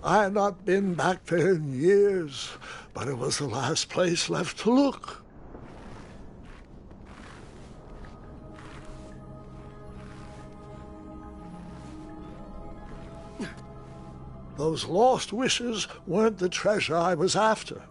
I had not been back there in years, but it was the last place left to look. Those lost wishes weren't the treasure I was after.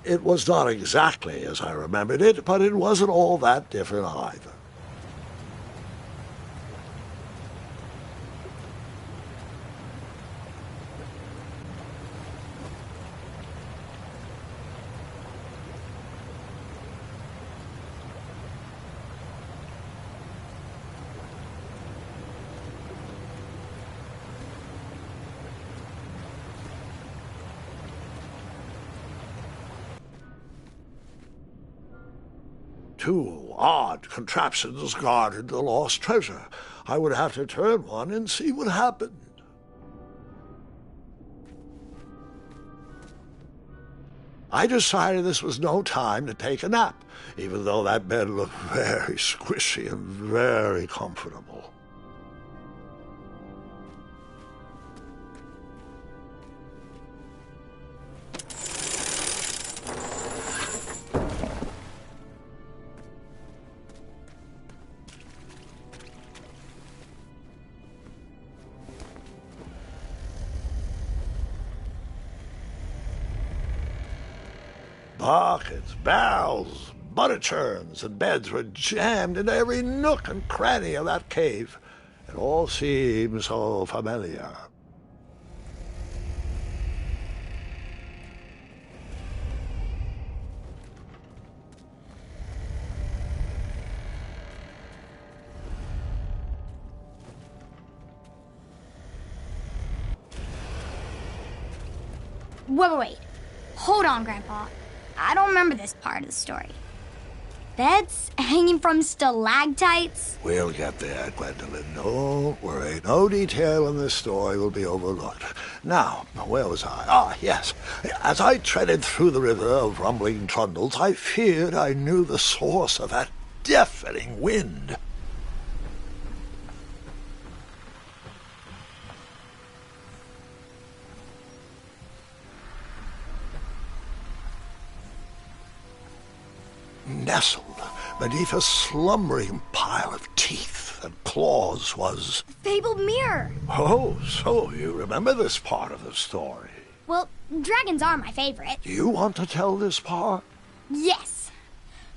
It was not exactly as I remembered it, but it wasn't all that different either. Two odd contraptions guarded the lost treasure. I would have to turn one and see what happened. I decided this was no time to take a nap, even though that bed looked very squishy and very comfortable. Buckets, barrels, butter churns, and beds were jammed into every nook and cranny of that cave. It all seemed so familiar. Wait. Hold on, Grandpa. I don't remember this part of the story. Beds hanging from stalactites? We'll get there, Gwendolyn. Don't worry. No detail in this story will be overlooked. Now, where was I? Ah, yes. As I treaded through the river of rumbling trundles, I feared I knew the source of that deafening wind. Nestled beneath a slumbering pile of teeth and claws was... Fabled mirror. Oh, so you remember this part of the story. Well, dragons are my favorite. Do you want to tell this part? Yes.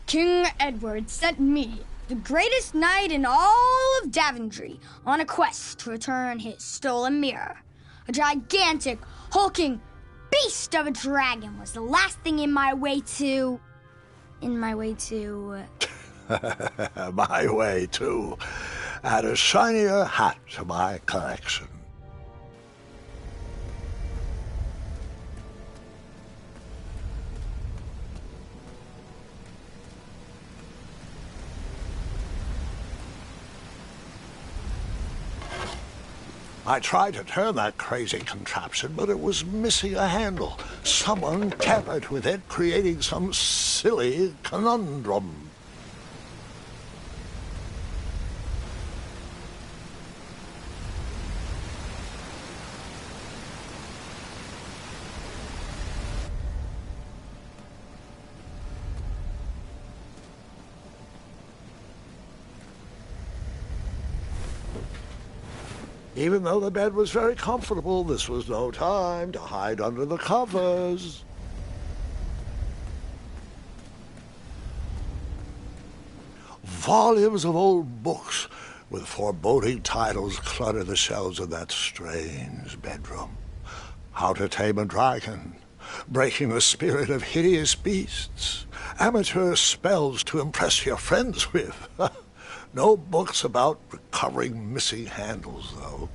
King Edward sent me, the greatest knight in all of Daventry, on a quest to return his stolen mirror. A gigantic, hulking beast of a dragon was the last thing in my way to... My way, too. Add a shinier hat to my collection. I tried to turn that crazy contraption, but it was missing a handle. Someone tampered with it, creating some silly conundrum. Even though the bed was very comfortable, this was no time to hide under the covers. Volumes of old books with foreboding titles clutter the shelves of that strange bedroom. How to Tame a Dragon, Breaking the Spirit of Hideous Beasts, Amateur Spells to Impress Your Friends with. No books about recovering missing handles, though.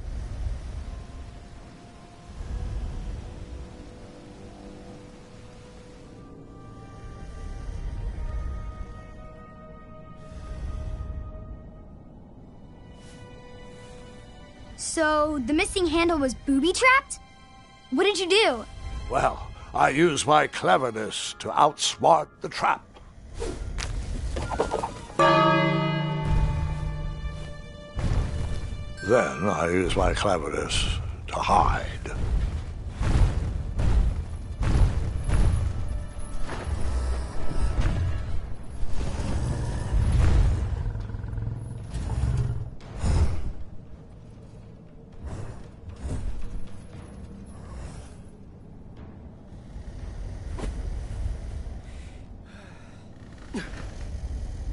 So, the missing handle was booby-trapped? What did you do? Well, I used my cleverness to outsmart the trap. Then I used my cleverness to hide.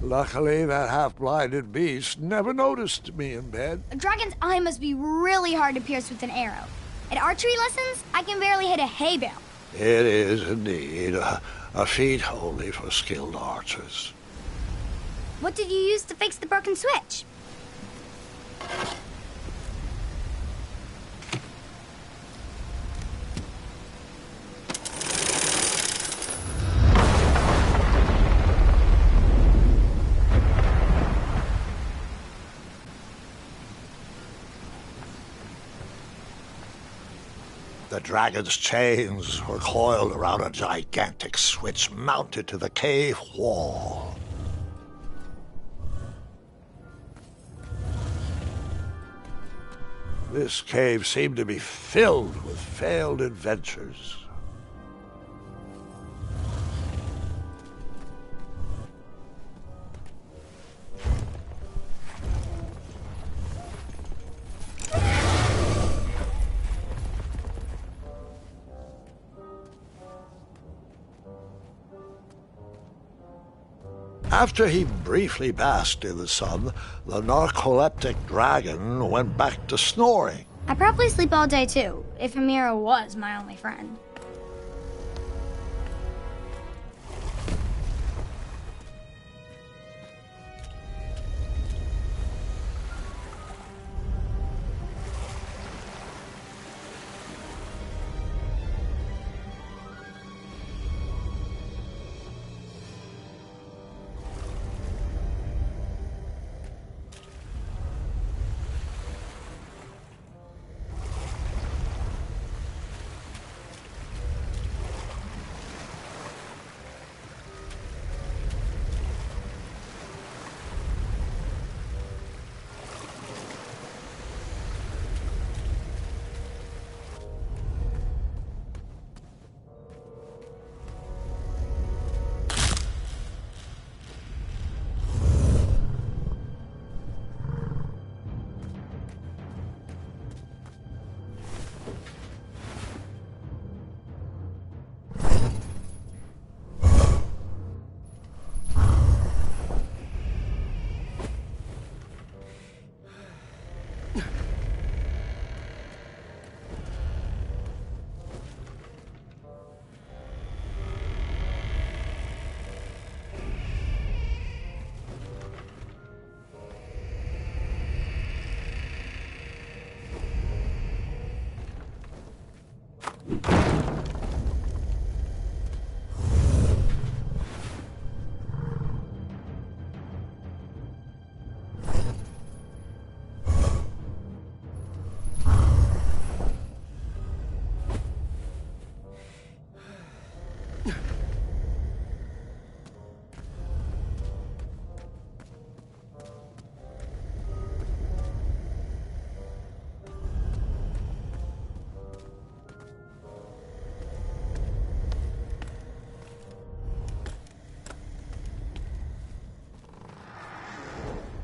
Luckily, that half-blinded beast never noticed me in bed. A dragon's eye must be really hard to pierce with an arrow. At archery lessons, I can barely hit a hay bale. It is indeed a feat only for skilled archers. What did you use to fix the broken switch? The dragon's chains were coiled around a gigantic switch mounted to the cave wall. This cave seemed to be filled with failed adventures. After he briefly basked in the sun, the narcoleptic dragon went back to snoring. I probably sleep all day too, if Amira was my only friend.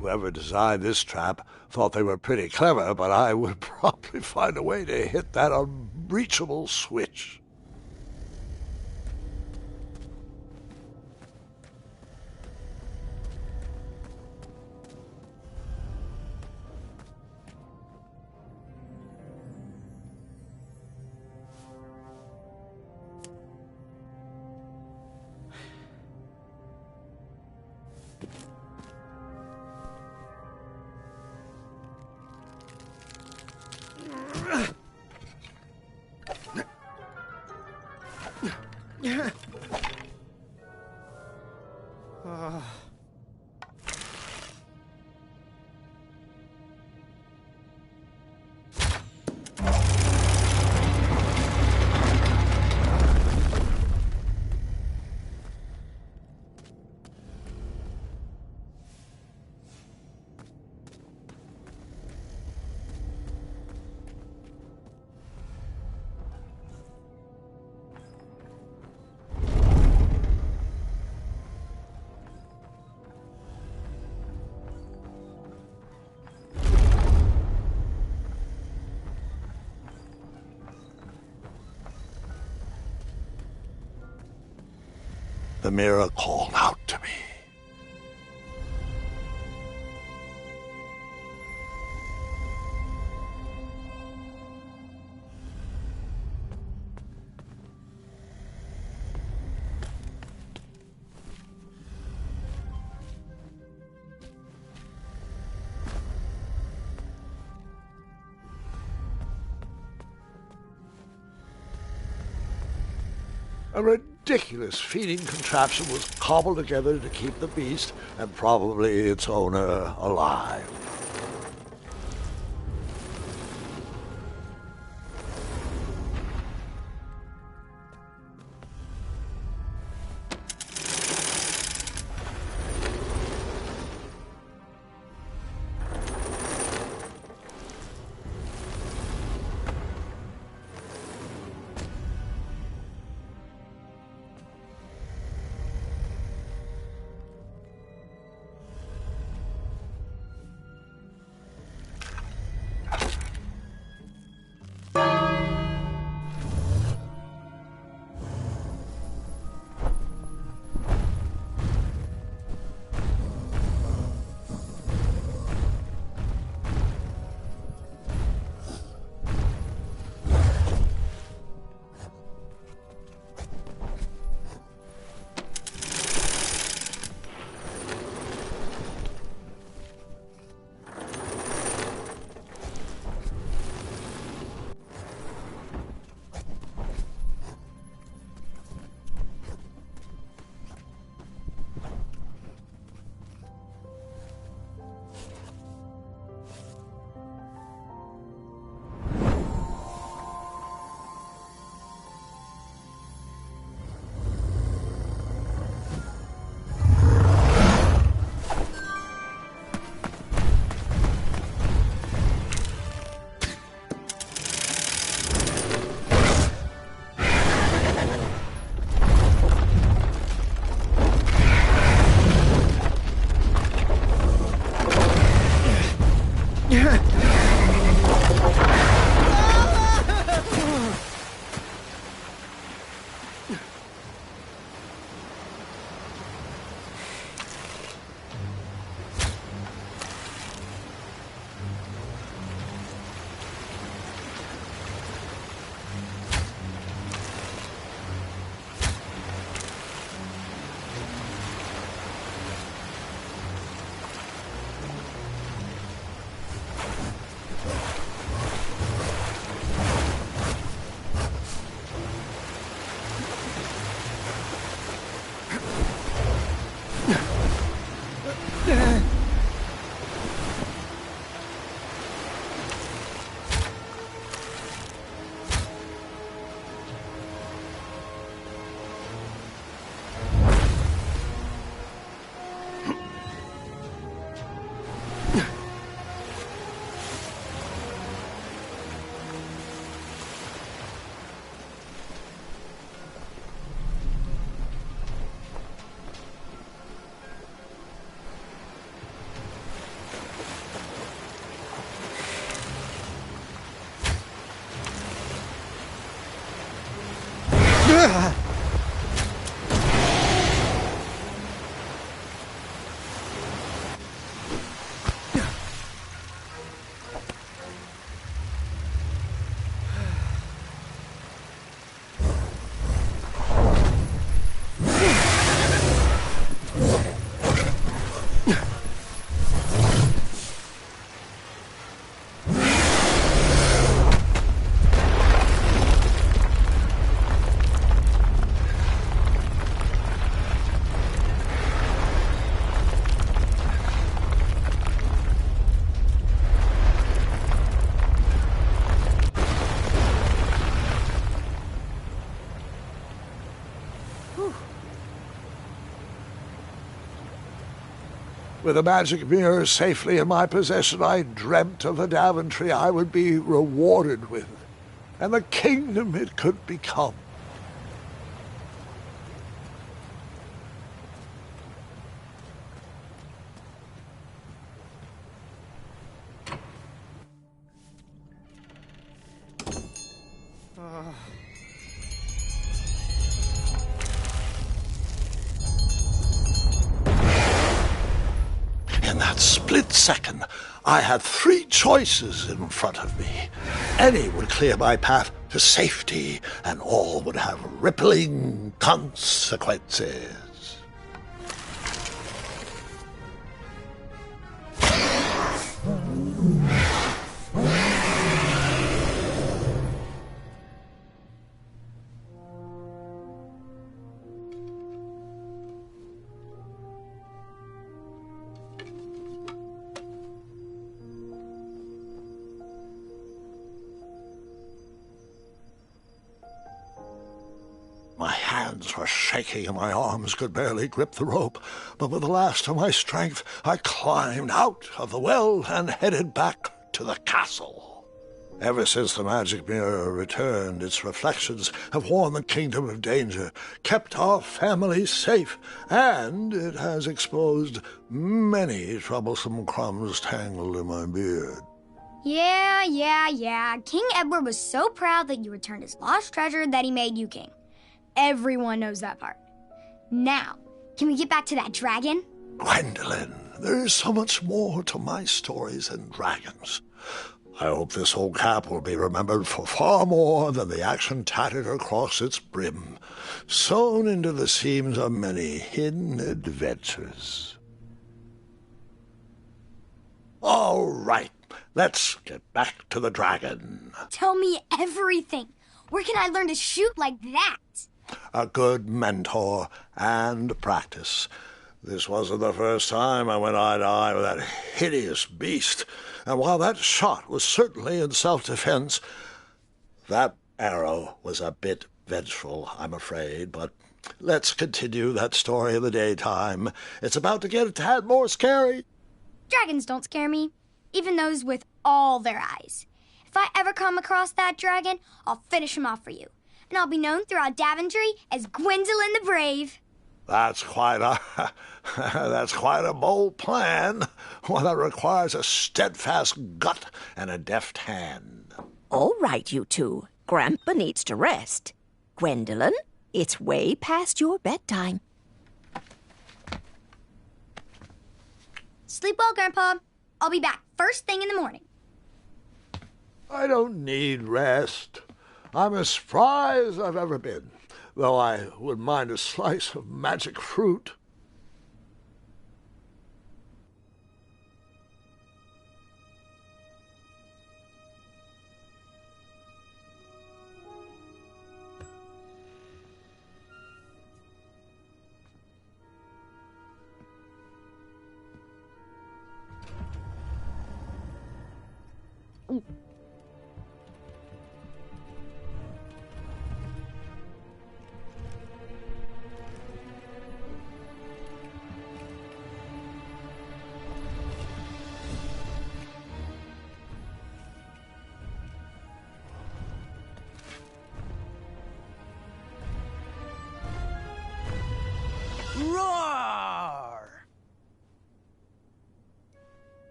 Whoever designed this trap thought they were pretty clever, but I would probably find a way to hit that unreachable switch. The mirror called out to me. A ridiculous feeding contraption was cobbled together to keep the beast and probably its owner alive. With the magic mirror safely in my possession, I dreamt of the Daventry I would be rewarded with, and the kingdom it could become. In that split second, I had three choices in front of me. Any would clear my path to safety, and all would have rippling consequences. My hands were shaking and my arms could barely grip the rope, but with the last of my strength I climbed out of the well and headed back to the castle. Ever since the magic mirror returned, its reflections have warned the kingdom of danger, kept our family safe, and it has exposed many troublesome crumbs tangled in my beard. Yeah. King Edward was so proud that you returned his lost treasure that he made you king. Everyone knows that part. Now, can we get back to that dragon? Gwendolyn, there is so much more to my stories than dragons. I hope this old cap will be remembered for far more than the action tattered across its brim, sewn into the seams of many hidden adventures. All right, let's get back to the dragon. Tell me everything. Where can I learn to shoot like that? A good mentor and practice. This wasn't the first time I went eye to eye with that hideous beast, and while that shot was certainly in self-defense, that arrow was a bit vengeful, I'm afraid, but let's continue that story in the daytime. It's about to get a tad more scary. Dragons don't scare me, even those with all their eyes. If I ever come across that dragon, I'll finish him off for you. And I'll be known throughout Daventry as Gwendolyn the Brave. That's quite a bold plan. One that requires a steadfast gut and a deft hand. All right, you two. Grandpa needs to rest. Gwendolyn, it's way past your bedtime. Sleep well, Grandpa. I'll be back first thing in the morning. I don't need rest. I'm as spry as I've ever been, though I wouldn't mind a slice of magic fruit.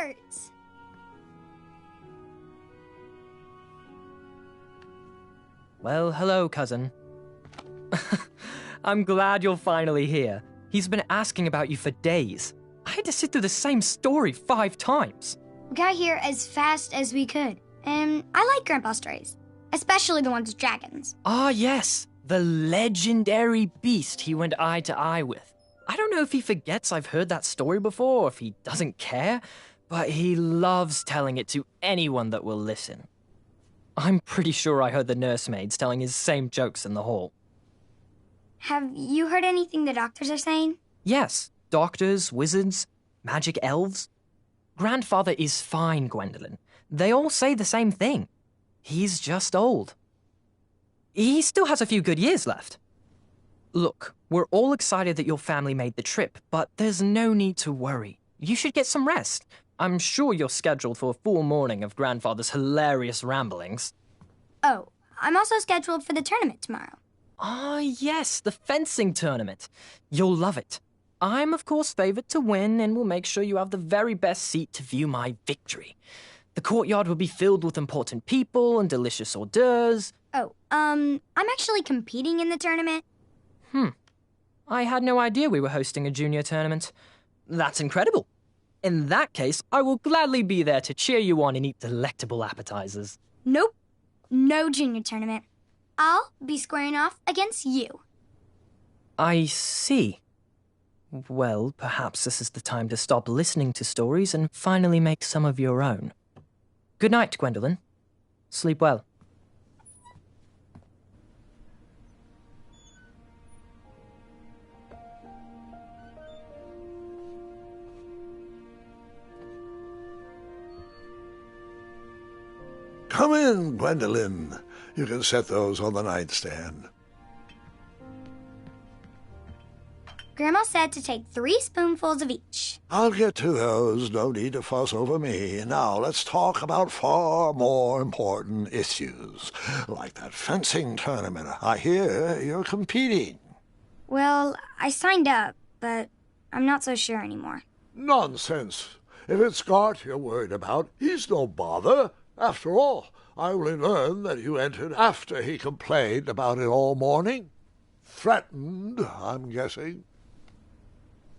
Edwards! Well, hello, cousin. I'm glad you're finally here. He's been asking about you for days. I had to sit through the same story 5 times. We got here as fast as we could, and I like Grandpa's stories, especially the ones with dragons. Ah, yes, the legendary beast he went eye to eye with. I don't know if he forgets I've heard that story before or if he doesn't care, but he loves telling it to anyone that will listen. I'm pretty sure I heard the nursemaids telling his same jokes in the hall. Have you heard anything the doctors are saying? Yes, doctors, wizards, magic elves. Grandfather is fine, Gwendolyn. They all say the same thing. He's just old. He still has a few good years left. Look, we're all excited that your family made the trip, but there's no need to worry. You should get some rest. I'm sure you're scheduled for a full morning of Grandfather's hilarious ramblings. Oh, I'm also scheduled for the tournament tomorrow. Ah, yes, the fencing tournament. You'll love it. I'm, of course, favored to win and will make sure you have the very best seat to view my victory. The courtyard will be filled with important people and delicious hors d'oeuvres. Oh, I'm actually competing in the tournament. I had no idea we were hosting a junior tournament. That's incredible. In that case, I will gladly be there to cheer you on and eat delectable appetizers. Nope, no junior tournament. I'll be squaring off against you. I see. Well, perhaps this is the time to stop listening to stories and finally make some of your own. Good night, Gwendolyn. Sleep well. Come in, Gwendolyn. You can set those on the nightstand. Grandma said to take 3 spoonfuls of each. I'll get to those. No need to fuss over me. Now let's talk about far more important issues, like that fencing tournament. I hear you're competing. Well, I signed up, but I'm not so sure anymore. Nonsense. If it's Scott you're worried about, he's no bother. After all, I only learned that you entered after he complained about it all morning. Threatened, I'm guessing.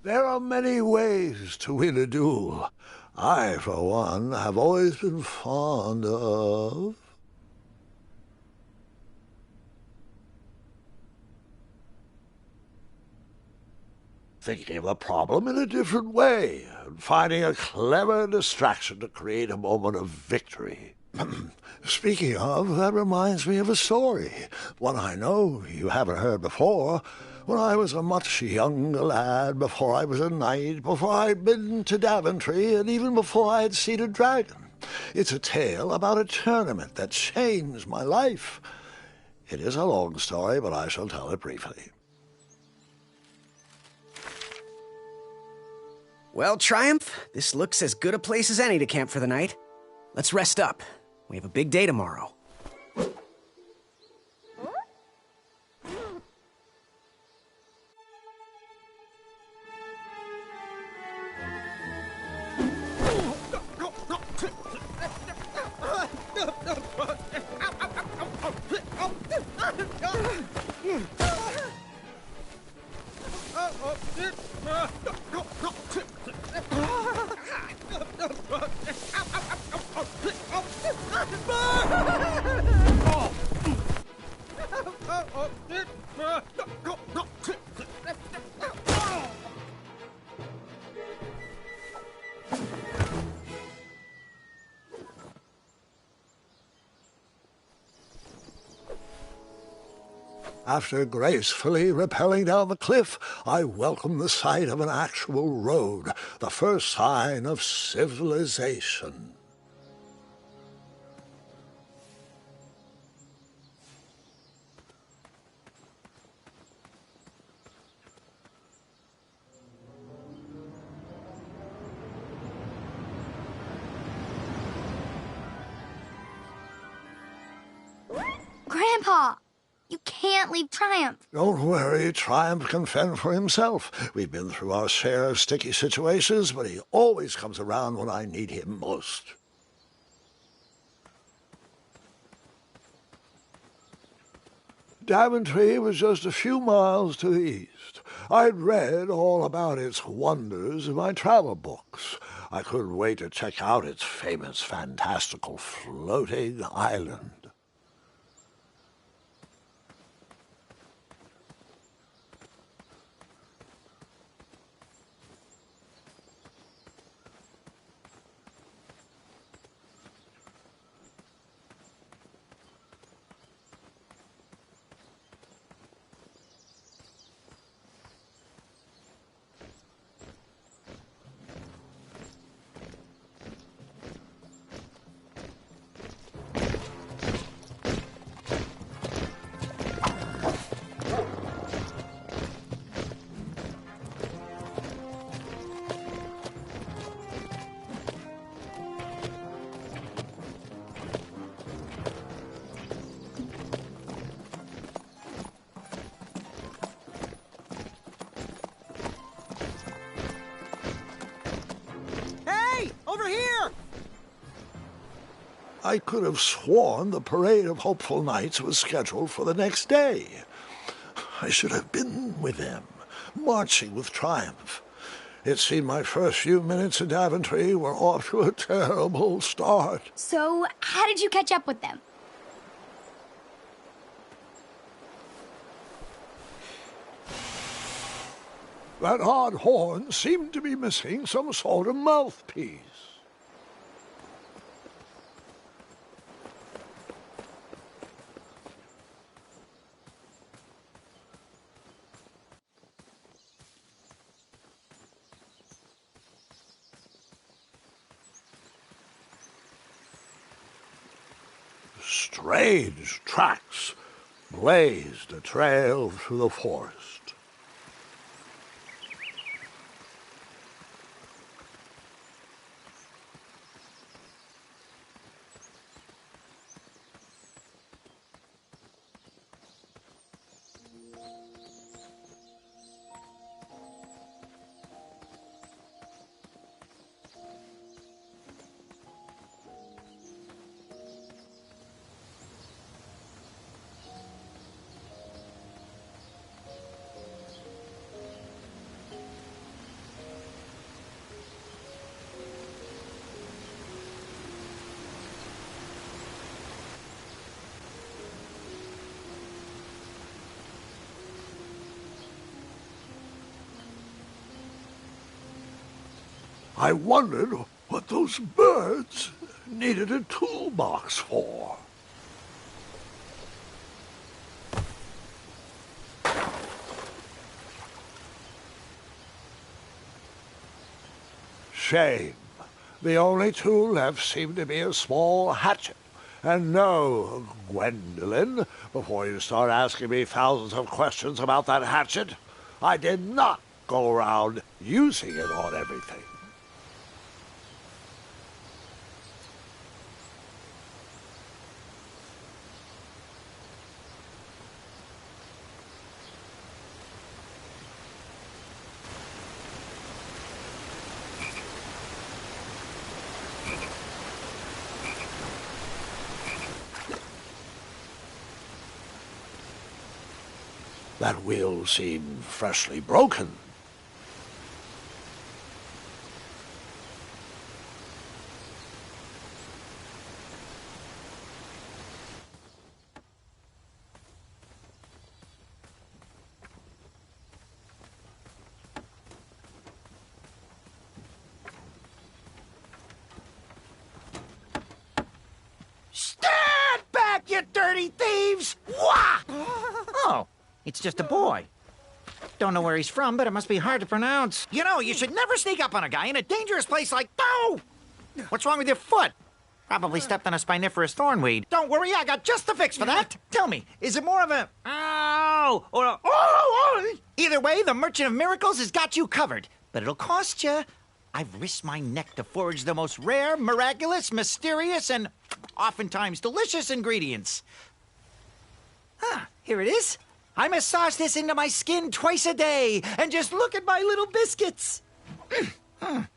There are many ways to win a duel. I, for one, have always been fond of... thinking of the problem in a different way, and finding a clever distraction to create a moment of victory. Speaking of, that reminds me of a story, one I know you haven't heard before. When I was a much younger lad, before I was a knight, before I'd been to Daventry, and even before I had seen a dragon. It's a tale about a tournament that changed my life. It is a long story, but I shall tell it briefly. Well, Triumph, this looks as good a place as any to camp for the night. Let's rest up. We have a big day tomorrow. After gracefully rappelling down the cliff, I welcomed the sight of an actual road, the first sign of civilization. Grandpa, You can't leave Triumph. Don't worry, Triumph can fend for himself. We've been through our share of sticky situations, but he always comes around when I need him most. Daventry was just a few miles to the east. I'd read all about its wonders in my travel books. I couldn't wait to check out its famous, fantastical floating island. I could have sworn the Parade of Hopeful Knights was scheduled for the next day. I should have been with them, marching with Triumph. It seemed my first few minutes in Daventry were off to a terrible start. So, how did you catch up with them? That odd horn seemed to be missing some sort of mouthpiece. Strange tracks blazed a trail through the forest. I wondered what those birds needed a toolbox for. Shame. The only tool left seemed to be a small hatchet. And no, Gwendolyn, before you start asking me thousands of questions about that hatchet, I did not go around using it on everything. That wheel seemed freshly broken. Stand back, you dirty thieves! Wah! Oh. It's just a boy. Don't know where he's from, but it must be hard to pronounce. You know, you should never sneak up on a guy in a dangerous place like... Oh! What's wrong with your foot? Probably stepped on a spiniferous thornweed. Don't worry, I got just the fix for that. Tell me, is it more of a... Ow! Or a... Oh! Either way, the Merchant of Miracles has got you covered. But it'll cost you. I've risked my neck to forage the most rare, miraculous, mysterious, and oftentimes delicious ingredients. Ah, Here it is. I massage this into my skin twice a day, and just look at my little biscuits.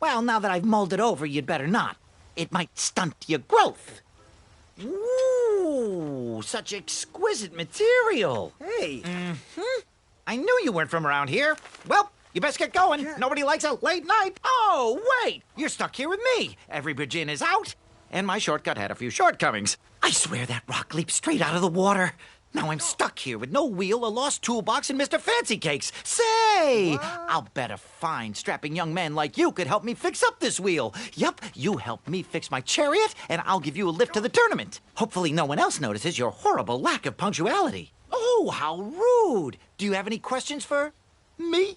Well, now that I've mulled it over, you'd better not. It might stunt your growth. Ooh, such exquisite material. Hey. I knew you weren't from around here. Well, you best get going. Nobody likes a late night. Oh, wait, you're stuck here with me. Every bridge in is out, and my shortcut had a few shortcomings. I swear that rock leaped straight out of the water. Now I'm stuck here with no wheel, a lost toolbox, and Mr. Fancy Cakes. Say, I'll bet a fine, strapping young man like you could help me fix up this wheel. Yup, you help me fix my chariot, and I'll give you a lift to the tournament. Hopefully no one else notices your horrible lack of punctuality. Oh, how rude. Do you have any questions for me?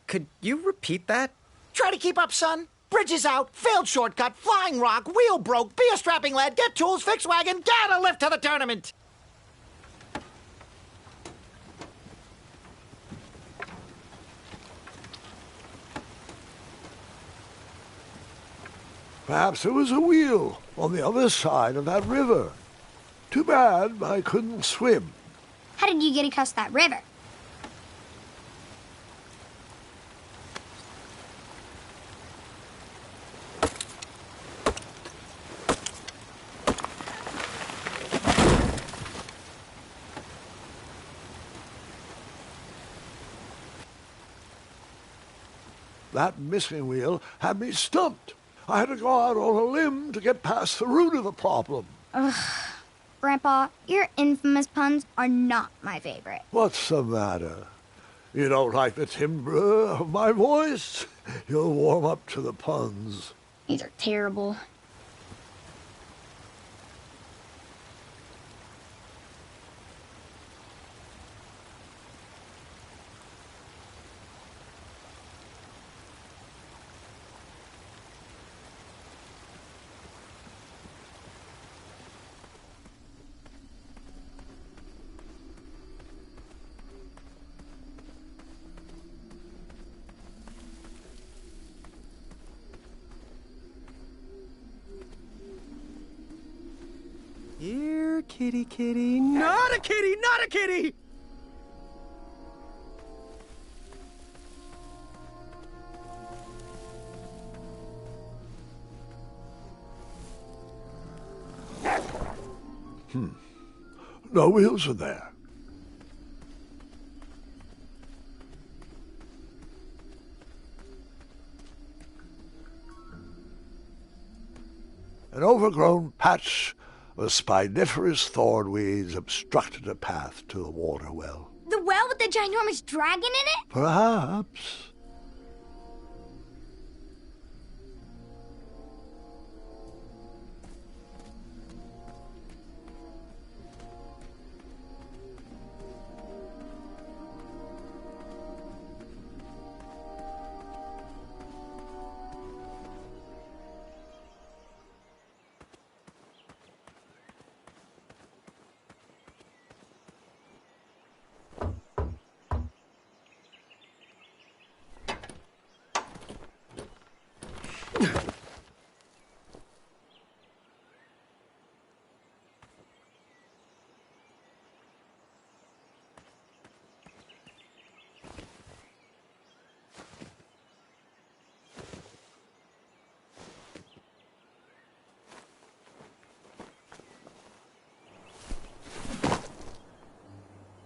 Could you repeat that? Try to keep up, son. Bridges out, failed shortcut, flying rock, wheel broke, be a strapping lad, get tools, fix wagon, get a lift to the tournament. Perhaps there was a wheel on the other side of that river. Too bad I couldn't swim. How did you get across that river? That missing wheel had me stumped. I had to go out on a limb to get past the root of the problem. Grandpa, your infamous puns are not my favorite. What's the matter? You don't like the timbre of my voice? You'll warm up to the puns. These are terrible. Here, kitty, kitty. Not a kitty, not a kitty! No wheels are there. An overgrown patch of spiniferous thornweeds obstructed a path to the water well. The well with the ginormous dragon in it? Perhaps.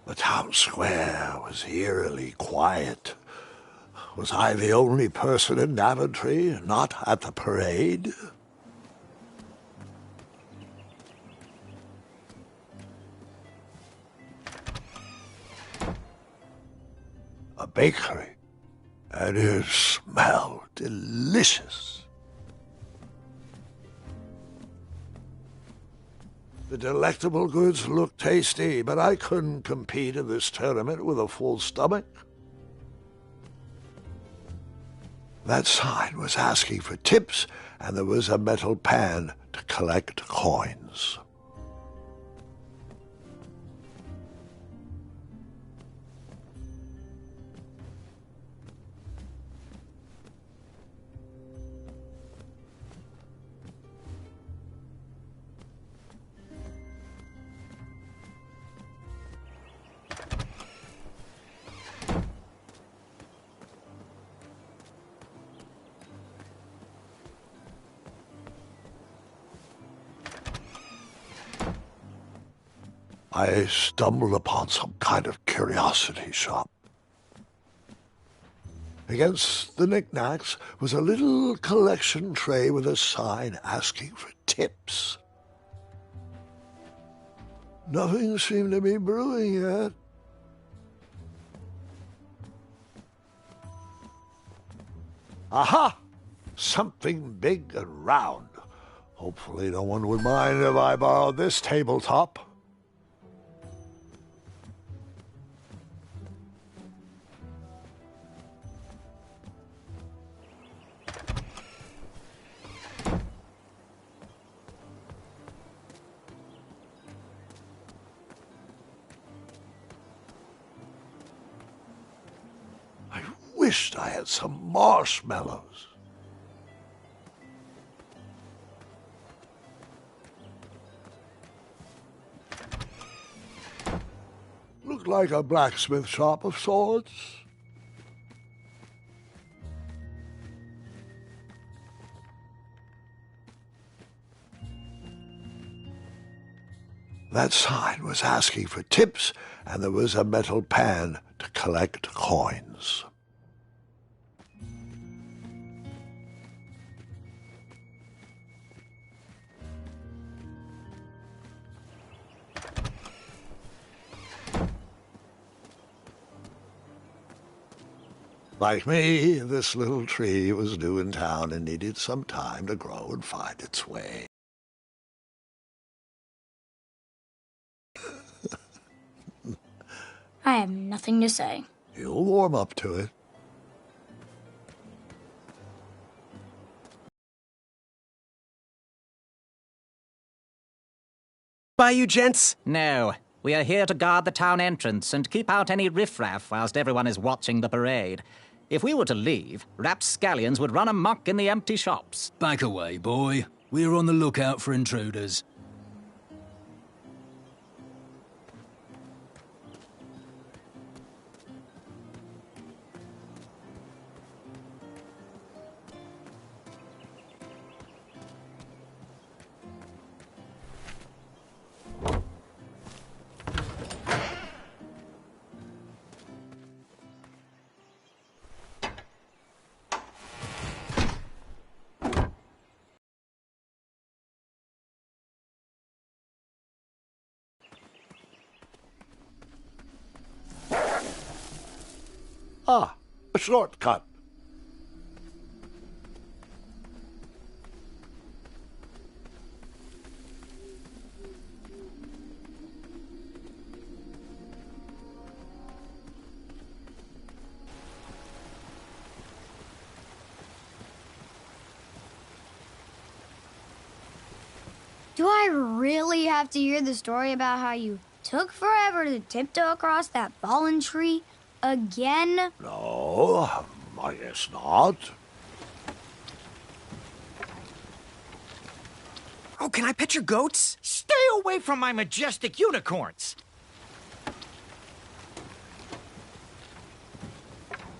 The town square was eerily quiet. Was I the only person in Daventry not at the parade? A bakery, and it smelled delicious. The delectable goods looked tasty, but I couldn't compete in this tournament with a full stomach. That sign was asking for tips, and there was a metal pan to collect coins. I stumbled upon some kind of curiosity shop. Against the knickknacks was a little collection tray with a sign asking for tips. Nothing seemed to be brewing yet. Aha! Something big and round. Hopefully no one would mind if I borrowed this tabletop. I wished I had some marshmallows. Looked like a blacksmith shop of sorts. That sign was asking for tips, and there was a metal pan to collect coins. Like me, this little tree was new in town and needed some time to grow and find its way. I have nothing to say. You'll warm up to it. Bye, you gents. No, we are here to guard the town entrance and keep out any riffraff whilst everyone is watching the parade. If we were to leave, rapscallions would run amok in the empty shops. Back away, boy. We're on the lookout for intruders. Ah, a shortcut. Do I really have to hear the story about how you took forever to tiptoe across that fallen tree again? No, I guess not. Oh, can I pet your goats? Stay away from my majestic unicorns!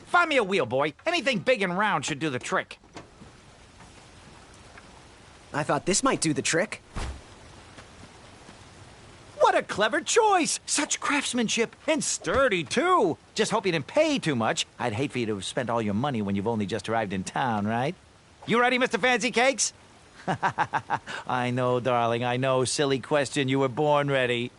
Find me a wheel, boy. Anything big and round should do the trick. I thought this might do the trick. What a clever choice! Such craftsmanship, and sturdy, too! Just hope you didn't pay too much. I'd hate for you to have spent all your money when you've only just arrived in town, right? You ready, Mr. Fancy Cakes? I know, darling, I know. Silly question. You were born ready.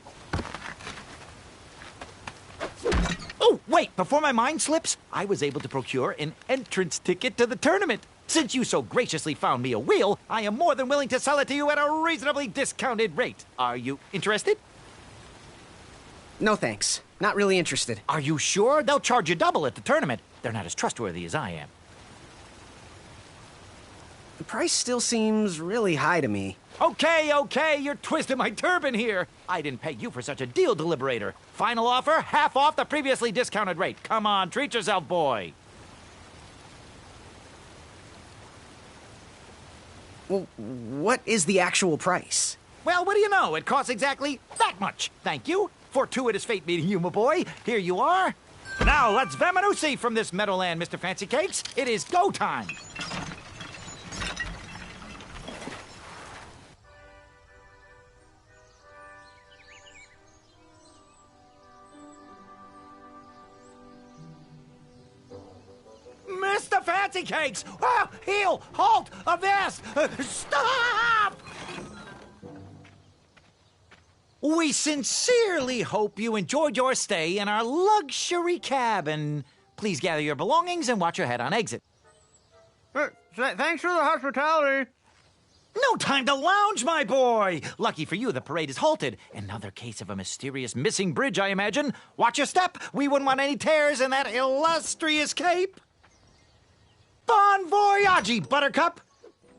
Oh, wait! Before my mind slips, I was able to procure an entrance ticket to the tournament. Since you so graciously found me a wheel, I am more than willing to sell it to you at a reasonably discounted rate. Are you interested? No thanks. Not really interested. Are you sure? They'll charge you double at the tournament. They're not as trustworthy as I am. The price still seems really high to me. Okay, you're twisting my turban here. I didn't pay you for such a deal, Deliberator. Final offer, half off the previously discounted rate. Come on, treat yourself, boy. Well, what is the actual price? Well, what do you know? It costs exactly that much. Thank you. Fortuitous fate meeting you, my boy. Here you are. Now, let's Vamanusi from this meadowland, Mr. Fancy Cakes. It is go time. fancy cakes! Ah, heel! Halt! Avast! Stop! We sincerely hope you enjoyed your stay in our luxury cabin. Please gather your belongings and watch your head on exit. Thanks for the hospitality. No time to lounge, my boy! Lucky for you, the parade is halted. Another case of a mysterious missing bridge, I imagine. Watch your step. We wouldn't want any tears in that illustrious cape. Bon voyage, Buttercup!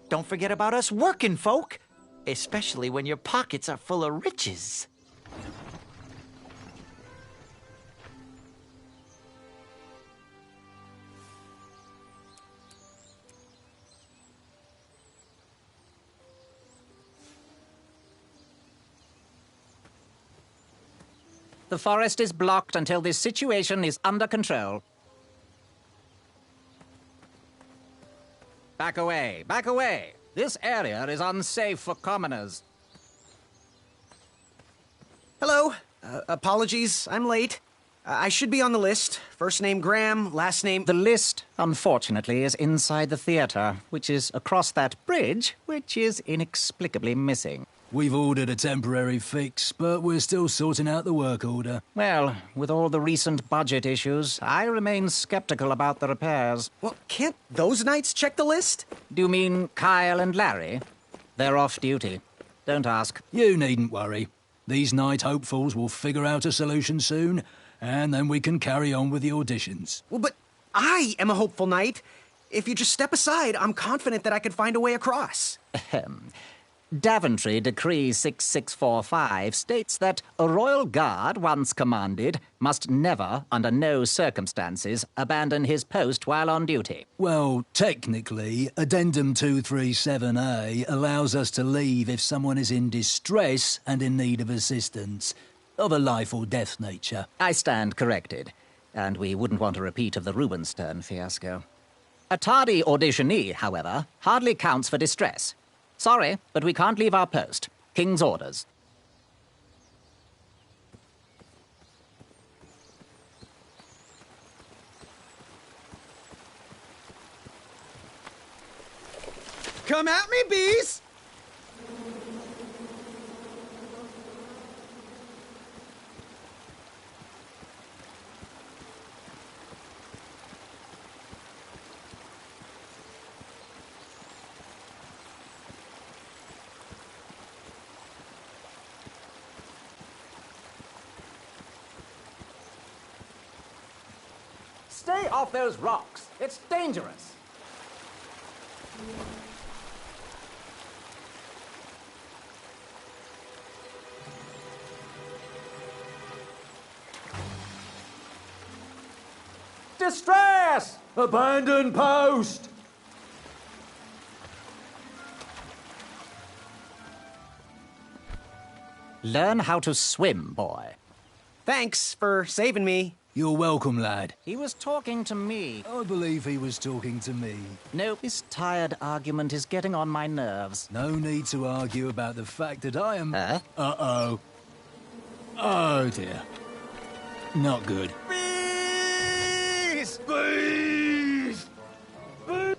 Don't forget about us working folk, especially when your pockets are full of riches. The forest is blocked until this situation is under control. Back away, back away. This area is unsafe for commoners. Hello. Apologies, I'm late. I should be on the list. First name Graham, last name... The list, unfortunately, is inside the theater, which is across that bridge, which is inexplicably missing. We've ordered a temporary fix, but we're still sorting out the work order. Well, with all the recent budget issues, I remain skeptical about the repairs. Well, can't those knights check the list? Do you mean Kyle and Larry? They're off duty. Don't ask. You needn't worry. These night hopefuls will figure out a solution soon, and then we can carry on with the auditions. Well, but I am a hopeful knight. If you just step aside, I'm confident that I could find a way across. Daventry Decree 6645 states that a royal guard, once commanded, must never, under no circumstances, abandon his post while on duty. Well, technically, Addendum 237A allows us to leave if someone is in distress and in need of assistance, of a life or death nature. I stand corrected, and we wouldn't want a repeat of the Rubenstern fiasco. A tardy auditionee, however, hardly counts for distress. Sorry, but we can't leave our post. King's orders. Come at me, bees! Stay off those rocks. It's dangerous. Distress! Abandon post! Learn how to swim, boy. Thanks for saving me. You're welcome, lad. He was talking to me. I believe he was talking to me. No, this tired argument is getting on my nerves. No need to argue about the fact that I am... Uh-oh. Oh, dear. Not good. Bees! Bees! Bees!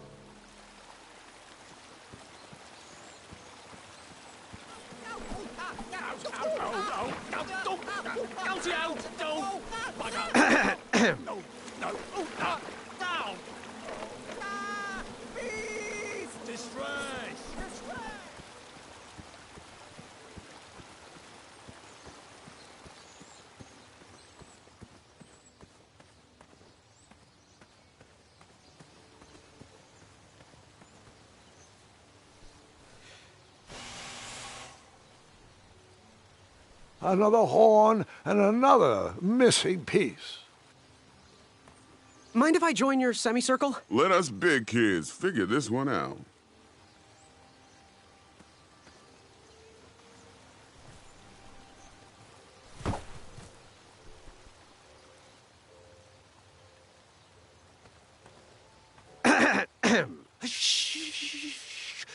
Another horn and another missing piece. Mind if I join your semicircle? Let us big kids figure this one out.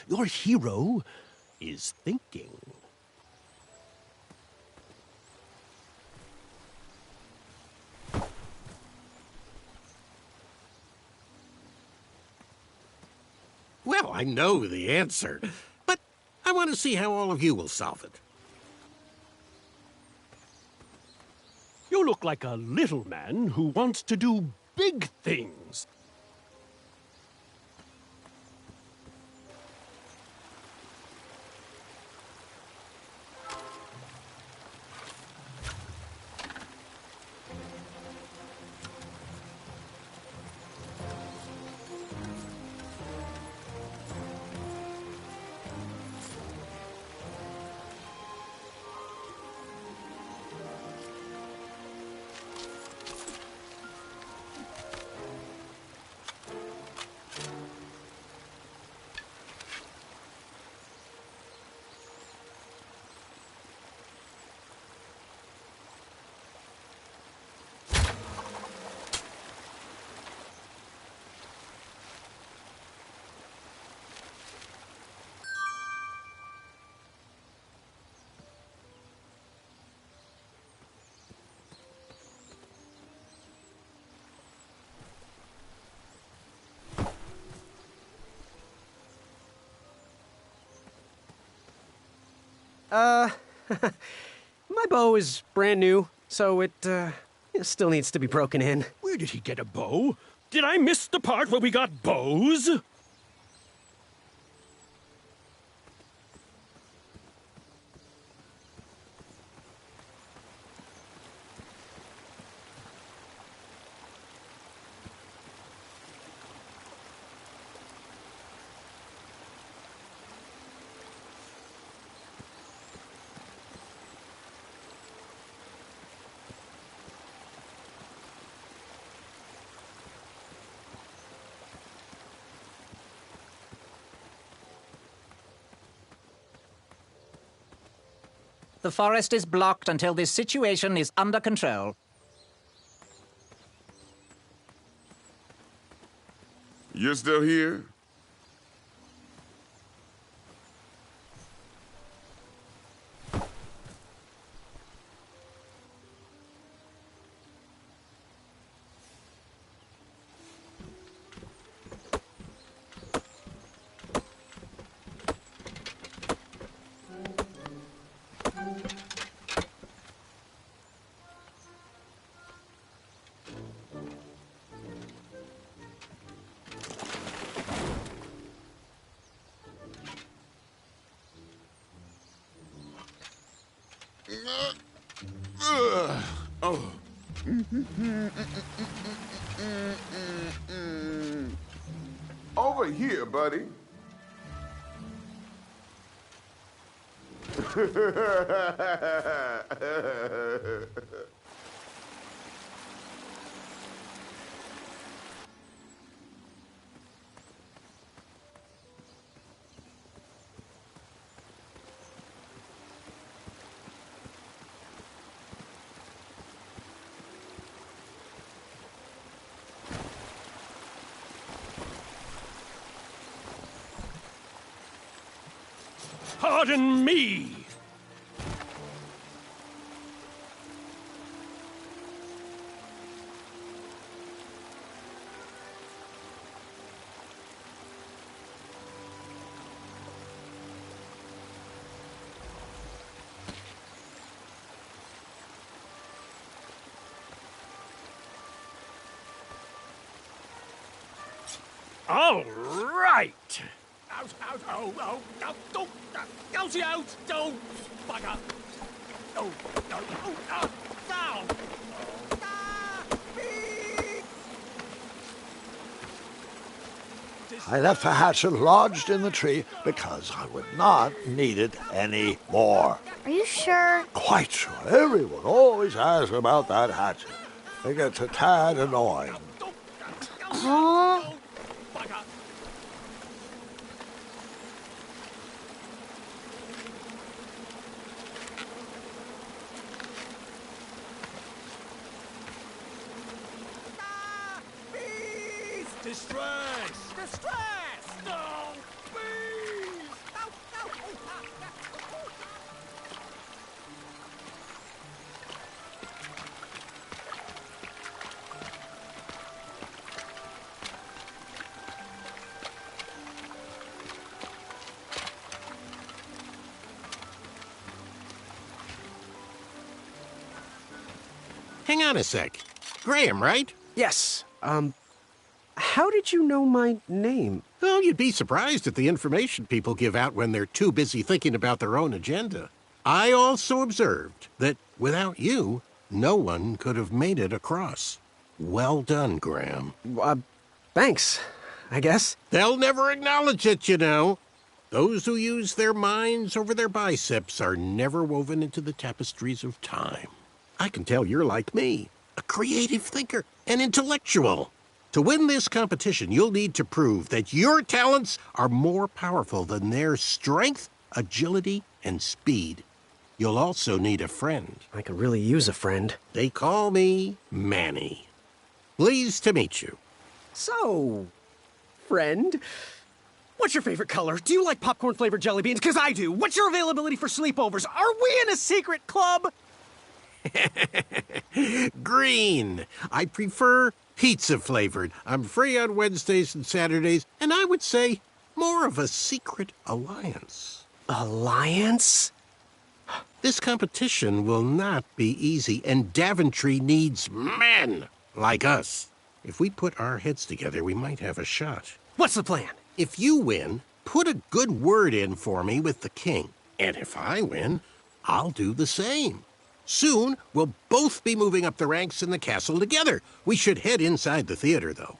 Your hero is thinking. Well, I know the answer, but I want to see how all of you will solve it. You look like a little man who wants to do big things. My bow is brand new, so it still needs to be broken in. Where did he get a bow? Did I miss the part where we got bows? The forest is blocked until this situation is under control. You're still here? Oh. Over here, buddy. Pardon me! All right! Out, out, oh, oh, oh, don't, Elsie out, don't, bugger. Oh, no, oh, oh, down. I left the hatchet lodged in the tree because I would not need it any more. Are you sure? Quite sure. Everyone always asks about that hatchet. It gets a tad annoying. Huh? Distress! Distress! No! Please! No, no! Hang on a sec. Graham, right? Yes, how did you know my name? Oh, you'd be surprised at the information people give out when they're too busy thinking about their own agenda. I also observed that without you, no one could have made it across. Well done, Graham. Thanks, I guess. They'll never acknowledge it, you know. Those who use their minds over their biceps are never woven into the tapestries of time. I can tell you're like me, a creative thinker, an intellectual. To win this competition, you'll need to prove that your talents are more powerful than their strength, agility, and speed. You'll also need a friend. I could really use a friend. They call me Manny. Pleased to meet you. So, friend, what's your favorite color? Do you like popcorn-flavored jelly beans? Because I do. What's your availability for sleepovers? Are we in a secret club? Green. I prefer pizza-flavored. I'm free on Wednesdays and Saturdays, and I would say more of a secret alliance. Alliance? This competition will not be easy, and Daventry needs men like us. If we put our heads together, we might have a shot. What's the plan? If you win, put a good word in for me with the king. And if I win, I'll do the same. Soon, we'll both be moving up the ranks in the castle together. We should head inside the theater, though.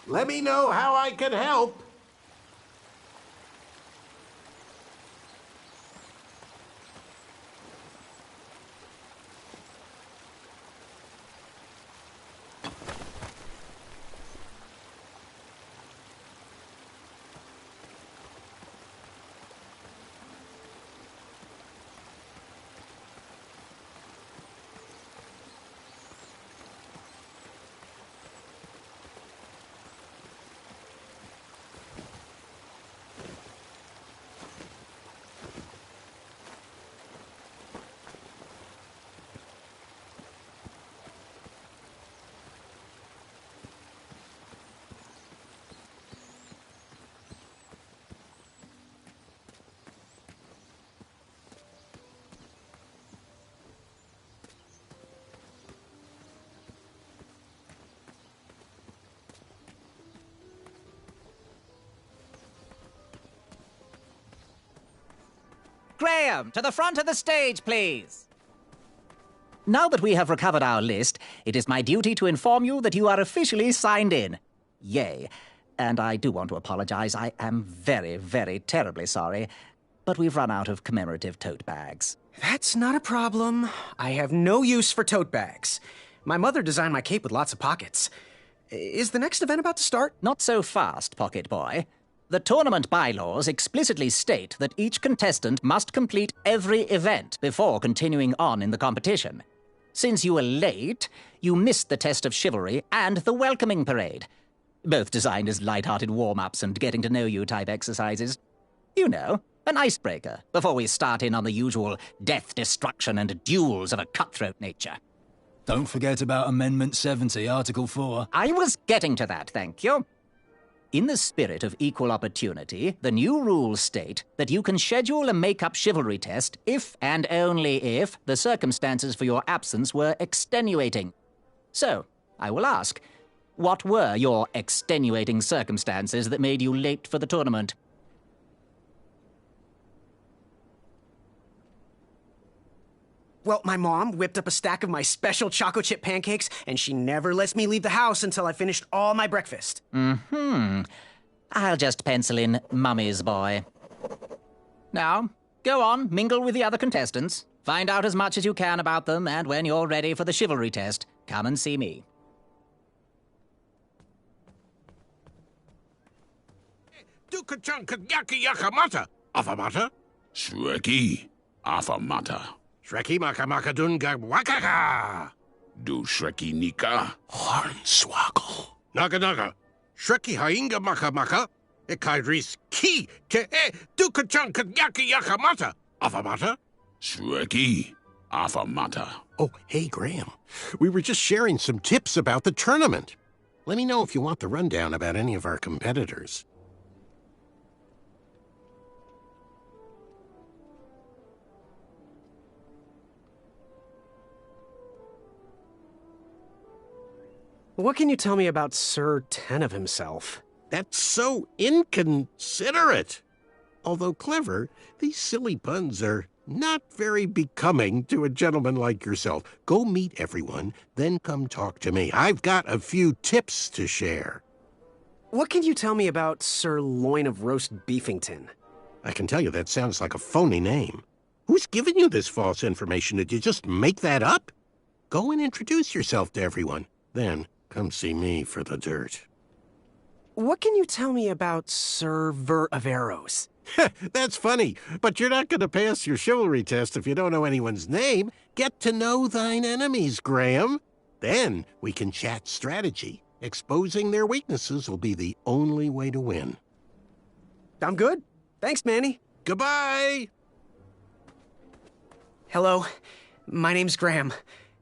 Let me know how I can help. Graham, to the front of the stage, please. Now that we have recovered our list, it is my duty to inform you that you are officially signed in. Yay. And I do want to apologize. I am very, very terribly sorry. But we've run out of commemorative tote bags. That's not a problem. I have no use for tote bags. My mother designed my cape with lots of pockets. Is the next event about to start? Not so fast, Pocket Boy. The tournament bylaws explicitly state that each contestant must complete every event before continuing on in the competition. Since you were late, you missed the test of chivalry and the welcoming parade, both designed as light-hearted warm-ups and getting-to-know-you type exercises. You know, an icebreaker before we start in on the usual death, destruction, and duels of a cutthroat nature. Don't forget about Amendment 70, Article 4. I was getting to that, thank you. In the spirit of equal opportunity, the new rules state that you can schedule a make-up chivalry test if and only if the circumstances for your absence were extenuating. So, I will ask, what were your extenuating circumstances that made you late for the tournament? Well, my mom whipped up a stack of my special chocolate chip pancakes, and she never lets me leave the house until I finished all my breakfast. I'll just pencil in Mummy's boy. Now, go on, mingle with the other contestants. Find out as much as you can about them, and when you're ready for the chivalry test, come and see me. Duka-chunka-yaka-yaka-mata. Afamata? Shreki, afamata. Shreki maka-maka-dunga-wakaka. Du Shreki Nika. Hornswoggle. Naga-naga. Shreki hainga maka-maka. Ekaidris ki te e duka-chunka-yaka-yaka-mata. Afamata? Shreki, afamata. Oh, hey, Graham. We were just sharing some tips about the tournament. Let me know if you want the rundown about any of our competitors. What can you tell me about Sir Ten of himself? That's so inconsiderate. Although clever, these silly puns are not very becoming to a gentleman like yourself. Go meet everyone, then come talk to me. I've got a few tips to share. What can you tell me about Sir Loin of Roast Beefington? I can tell you that sounds like a phony name. Who's given you this false information? Did you just make that up? Go and introduce yourself to everyone. Then come see me for the dirt. What can you tell me about Sir Ver of Arrows? That's funny, but you're not going to pass your chivalry test if you don't know anyone's name. Get to know thine enemies, Graham. Then we can chat strategy. Exposing their weaknesses will be the only way to win. I'm good. Thanks, Manny. Goodbye! Hello, my name's Graham.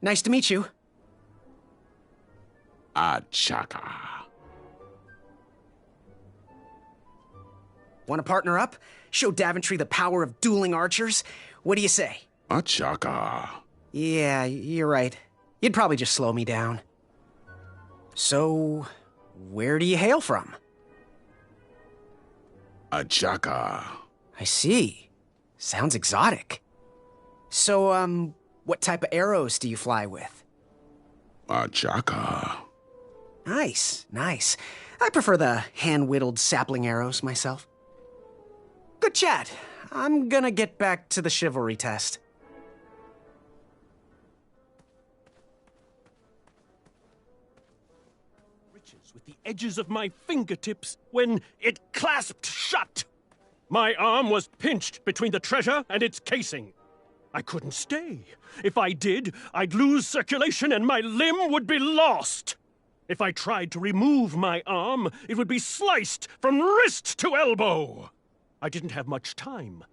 Nice to meet you. Achaka. Want to partner up? Show Daventry the power of dueling archers? What do you say? Achaka. Yeah, you're right. You'd probably just slow me down. So, where do you hail from? Achaka. I see. Sounds exotic. So, what type of arrows do you fly with? Achaka. Nice, nice. I prefer the hand-whittled sapling arrows myself. Good chat. I'm gonna get back to the chivalry test. Riches with the edges of my fingertips when it clasped shut. My arm was pinched between the treasure and its casing. I couldn't stay. If I did, I'd lose circulation and my limb would be lost. If I tried to remove my arm, it would be sliced from wrist to elbow. I didn't have much time.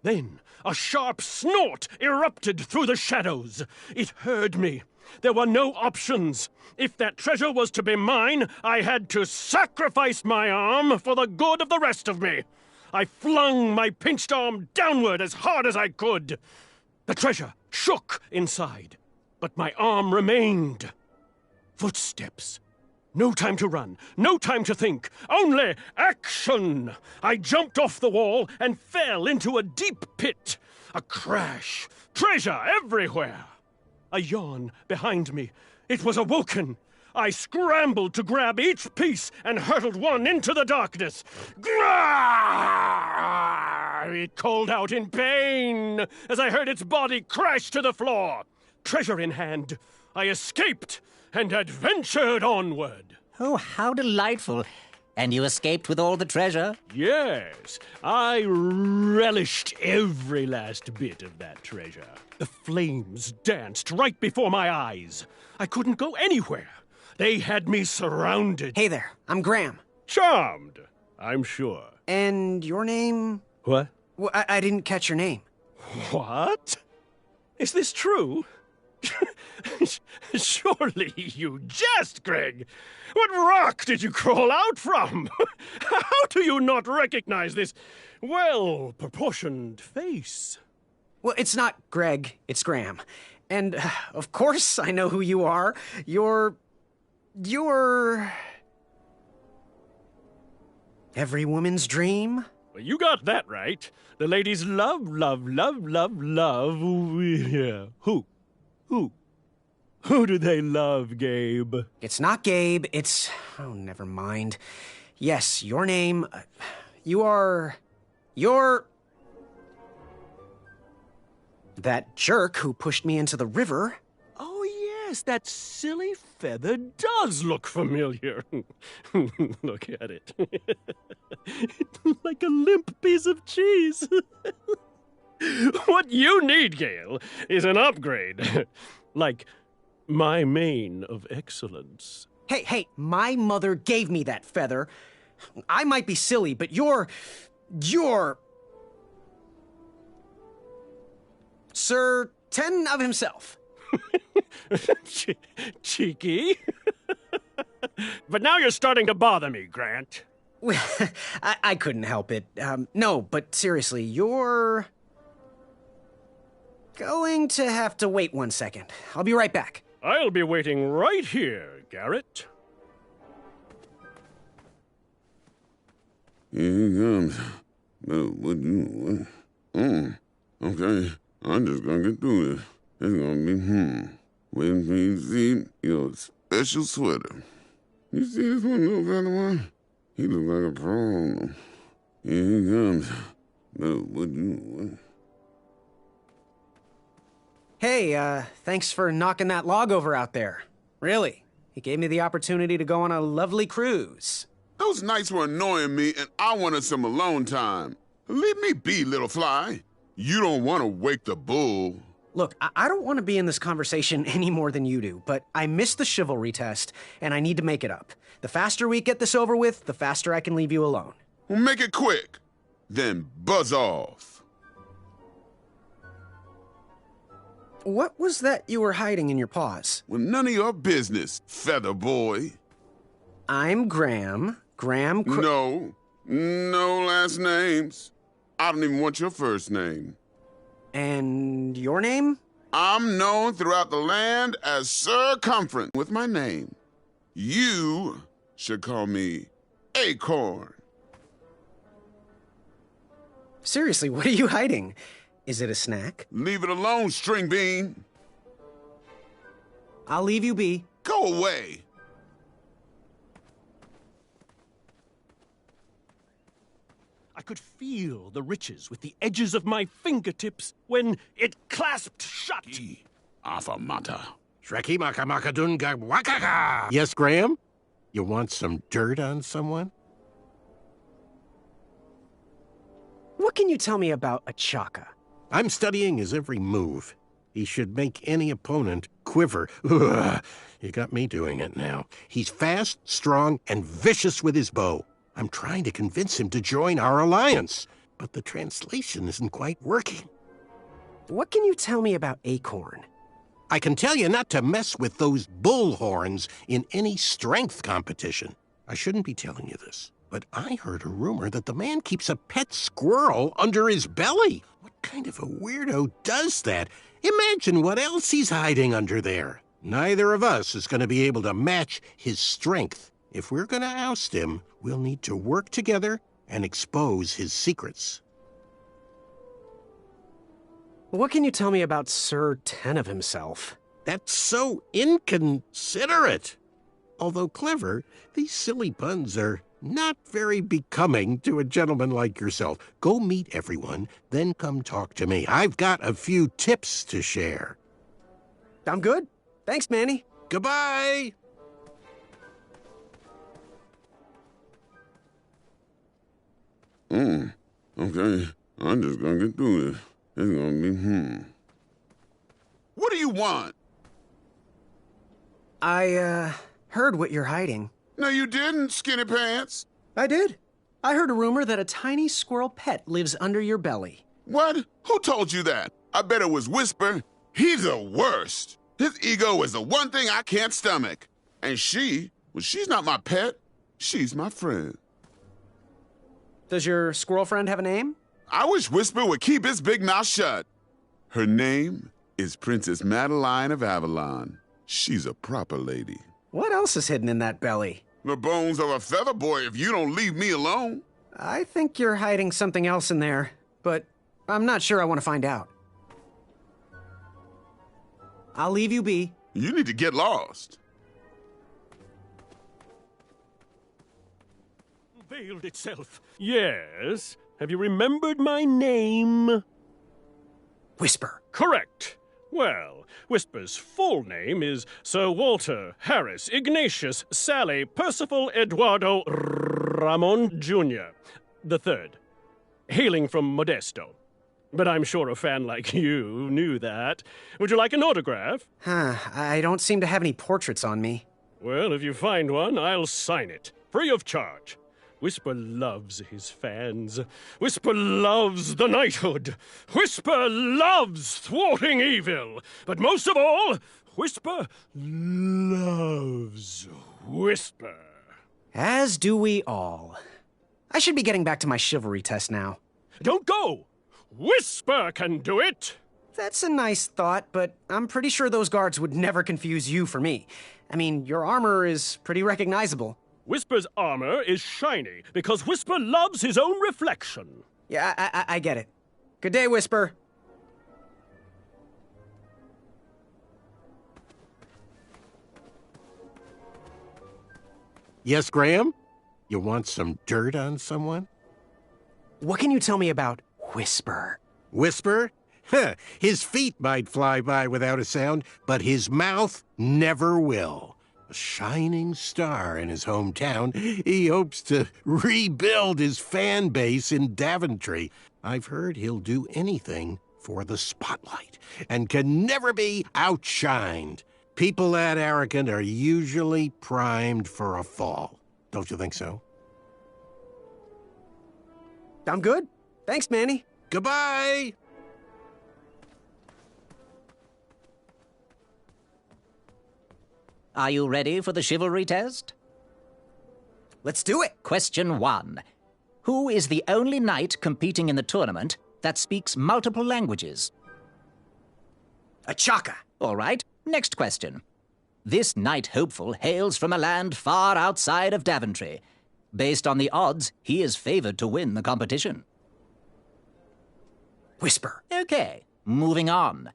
Then a sharp snort erupted through the shadows. It heard me. There were no options. If that treasure was to be mine, I had to sacrifice my arm for the good of the rest of me. I flung my pinched arm downward as hard as I could. The treasure shook inside, but my arm remained. Footsteps. No time to run, no time to think, only action! I jumped off the wall and fell into a deep pit. A crash, treasure everywhere. A yawn behind me. It was awoken. I scrambled to grab each piece and hurtled one into the darkness. Grrrr! It called out in pain as I heard its body crash to the floor. Treasure in hand, I escaped and adventured onward. Oh, how delightful. And you escaped with all the treasure? Yes, I relished every last bit of that treasure. The flames danced right before my eyes. I couldn't go anywhere. They had me surrounded. Hey there, I'm Graham. Charmed, I'm sure. And your name? What? Well, I didn't catch your name. What? Is this true? Surely you jest, Greg. What rock did you crawl out from? How do you not recognize this well-proportioned face? Well, it's not Greg, it's Graham. And, of course, I know who you are. You're... every woman's dream? Well, you got that right. The ladies love. Yeah. Who? Who do they love, Gabe? It's not Gabe, it's... oh, never mind. Yes, your name... you're... that jerk who pushed me into the river. Oh, yes, that silly feather does look familiar. Look at it. Like a limp piece of cheese. What you need, Gale, is an upgrade. Like my mane of excellence. Hey, my mother gave me that feather. I might be silly, but you're... Sir Ten of himself. Cheeky. But now you're starting to bother me, Grant. I couldn't help it. No, but seriously, you're... going to have to wait 1 second. I'll be right back. I'll be waiting right here, Garrett. Here he comes. What you... Okay, I'm just gonna get through this. It's gonna be, waiting for you to see your special sweater. You see this one little fella one? He look like a pro. Here he comes. What you... Hey, thanks for knocking that log over out there. Really. It gave me the opportunity to go on a lovely cruise. Those nights were annoying me, and I wanted some alone time. Leave me be, little fly. You don't want to wake the bull. Look, I don't want to be in this conversation any more than you do, but I missed the chivalry test, and I need to make it up. The faster we get this over with, the faster I can leave you alone. Well, make it quick. Then buzz off. What was that you were hiding in your paws? Well, none of your business, feather boy. I'm Graham. No last names. I don't even want your first name. And your name? I'm known throughout the land as Circumference with my name. You should call me Acorn. Seriously, what are you hiding? Is it a snack? Leave it alone, string bean. I'll leave you be. Go away. I could feel the riches with the edges of my fingertips when it clasped shut. Afamata. Shreki maka maka dunga wakaka. Yes, Graham? You want some dirt on someone? What can you tell me about Achaka? I'm studying his every move. He should make any opponent quiver. Ugh, you got me doing it now. He's fast, strong, and vicious with his bow. I'm trying to convince him to join our alliance, but the translation isn't quite working. What can you tell me about Acorn? I can tell you not to mess with those bull horns in any strength competition. I shouldn't be telling you this, but I heard a rumor that the man keeps a pet squirrel under his belly. What kind of a weirdo does that? Imagine what else he's hiding under there. Neither of us is going to be able to match his strength. If we're going to oust him, we'll need to work together and expose his secrets. What can you tell me about Sir Tenov himself? That's so inconsiderate. Although clever, these silly puns are not very becoming to a gentleman like yourself. Go meet everyone, then come talk to me. I've got a few tips to share. I'm good. Thanks, Manny. Goodbye! Okay, I'm just gonna get through this. It's gonna be, What do you want? I, heard what you're hiding. No, you didn't, skinny pants. I did. I heard a rumor that a tiny squirrel pet lives under your belly. What? Who told you that? I bet it was Whisper. He's the worst. His ego is the one thing I can't stomach. And she's not my pet. She's my friend. Does your squirrel friend have a name? I wish Whisper would keep his big mouth shut. Her name is Princess Madeline of Avalon. She's a proper lady. What else is hidden in that belly? The bones of a feather boy if you don't leave me alone. I think you're hiding something else in there, but I'm not sure I want to find out. I'll leave you be. You need to get lost. Veiled itself. Yes. Have you remembered my name? Whisper. Correct. Well, Whisper's full name is Sir Walter Harris Ignatius Sally Percival Eduardo Ramon Jr. the Third, hailing from Modesto. But I'm sure a fan like you knew that. Would you like an autograph? I don't seem to have any portraits on me. Well, if you find one, I'll sign it, free of charge. Whisper loves his fans. Whisper loves the knighthood. Whisper loves thwarting evil. But most of all, Whisper loves Whisper. As do we all. I should be getting back to my chivalry test now. Don't go! Whisper can do it! That's a nice thought, but I'm pretty sure those guards would never confuse you for me. I mean, your armor is pretty recognizable. Whisper's armor is shiny because Whisper loves his own reflection. Yeah, I get it. Good day, Whisper. Yes, Graham? You want some dirt on someone? What can you tell me about Whisper? Whisper? Huh, his feet might fly by without a sound, but his mouth never will. A shining star in his hometown, he hopes to rebuild his fan base in Daventry. I've heard he'll do anything for the spotlight and can never be outshined. People that arrogant are usually primed for a fall. Don't you think so? I'm good. Thanks, Manny. Goodbye! Are you ready for the chivalry test? Let's do it. Question 1. Who is the only knight competing in the tournament that speaks multiple languages? Achaka. All right. Next question. This knight hopeful hails from a land far outside of Daventry. Based on the odds, he is favored to win the competition. Whisper. Okay, moving on.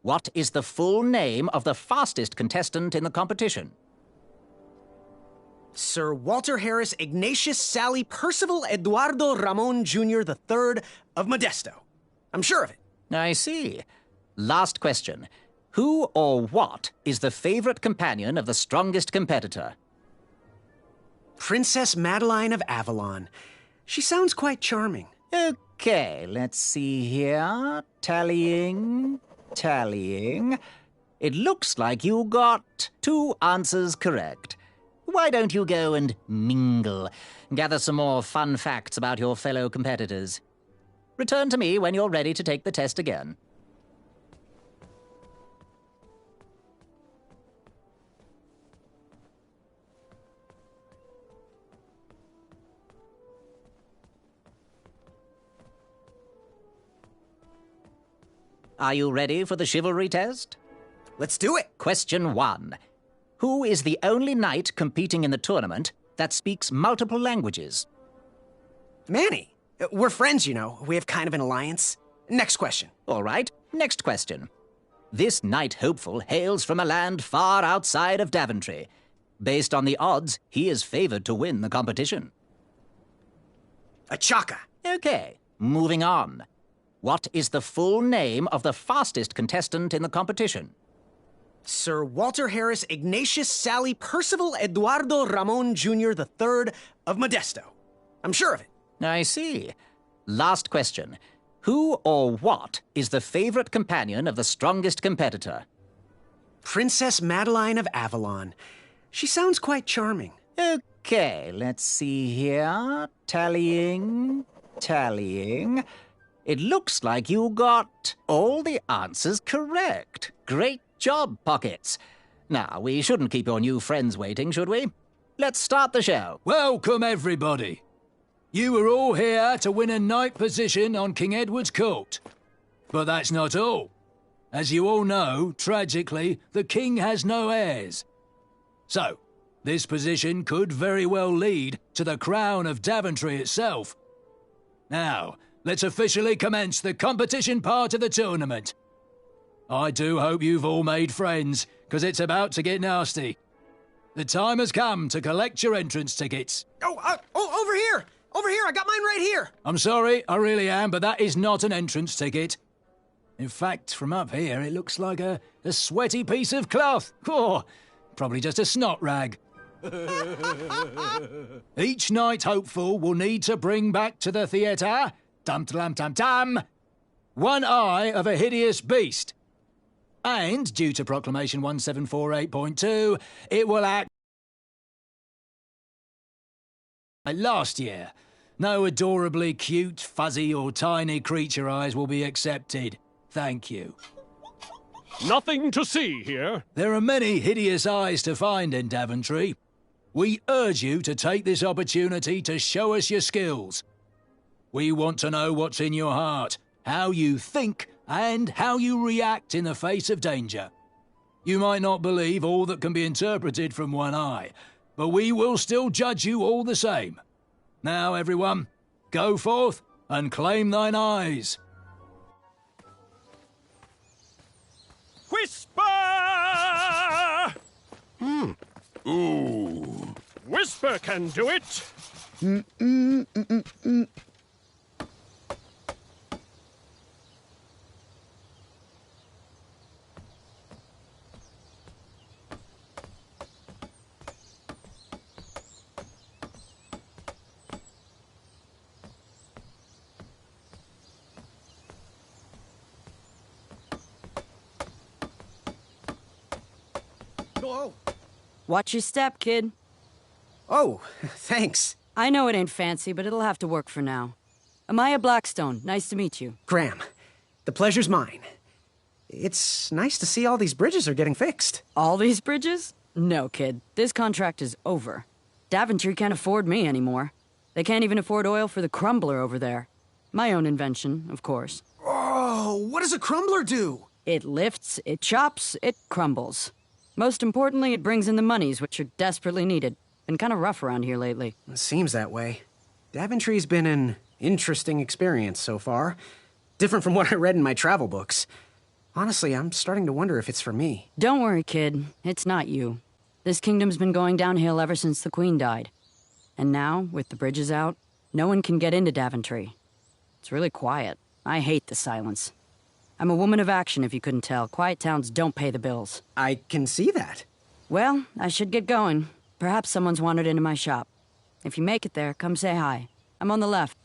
What is the full name of the fastest contestant in the competition? Sir Walter Harris Ignatius Sally Percival Eduardo Ramon Jr. III of Modesto. I'm sure of it. I see. Last question. Who or what is the favorite companion of the strongest competitor? Princess Madeline of Avalon. She sounds quite charming. Okay, let's see here. Tallying. It looks like you got 2 answers correct. Why don't you go and mingle? Gather some more fun facts about your fellow competitors. Return to me when you're ready to take the test again. Are you ready for the chivalry test? Let's do it. Question 1. Who is the only knight competing in the tournament that speaks multiple languages? Manny. We're friends, you know. We have kind of an alliance. Next question. All right. Next question. This knight hopeful hails from a land far outside of Daventry. Based on the odds, he is favored to win the competition. Achaka. Okay, moving on. What is the full name of the fastest contestant in the competition? Sir Walter Harris Ignatius Sally Percival Eduardo Ramon Jr. III of Modesto. I'm sure of it. I see. Last question. Who or what is the favorite companion of the strongest competitor? Princess Madeline of Avalon. She sounds quite charming. Okay, let's see here. Tallying. It looks like you got all the answers correct. Great job, Pockets. Now, we shouldn't keep your new friends waiting, should we? Let's start the show. Welcome, everybody. You are all here to win a knight position on King Edward's court. But that's not all. As you all know, tragically, the king has no heirs. So, this position could very well lead to the crown of Daventry itself. Now, let's officially commence the competition part of the tournament. I do hope you've all made friends, because it's about to get nasty. The time has come to collect your entrance tickets. Oh, over here! Over here, I got mine right here! I'm sorry, I really am, but that is not an entrance ticket. In fact, from up here, it looks like a sweaty piece of cloth. Oh, probably just a snot rag. Each knight hopeful will need to bring back to the theatre, dum-dum-dum-dum, one eye of a hideous beast. And, due to Proclamation 1748.2, it will act like last year. No adorably cute, fuzzy or tiny creature eyes will be accepted. Thank you. Nothing to see here. There are many hideous eyes to find in Daventry. We urge you to take this opportunity to show us your skills. We want to know what's in your heart, how you think, and how you react in the face of danger. You might not believe all that can be interpreted from one eye, but we will still judge you all the same. Now, everyone, go forth and claim thine eyes. Whisper! Ooh. Whisper can do it. Hello. Watch your step, kid. Oh, thanks. I know it ain't fancy, but it'll have to work for now. Amaya Blackstone, nice to meet you. Graham, the pleasure's mine. It's nice to see all these bridges are getting fixed. All these bridges? No, kid. This contract is over. Daventry can't afford me anymore. They can't even afford oil for the crumbler over there. My own invention, of course. Oh, what does a crumbler do? It lifts, it chops, it crumbles. Most importantly, it brings in the monies, which are desperately needed. Been kind of rough around here lately. It seems that way. Daventry's been an interesting experience so far. Different from what I read in my travel books. Honestly, I'm starting to wonder if it's for me. Don't worry, kid. It's not you. This kingdom's been going downhill ever since the Queen died. And now, with the bridges out, no one can get into Daventry. It's really quiet. I hate the silence. I'm a woman of action, if you couldn't tell. Quiet towns don't pay the bills. I can see that. Well, I should get going. Perhaps someone's wandered into my shop. If you make it there, come say hi. I'm on the left.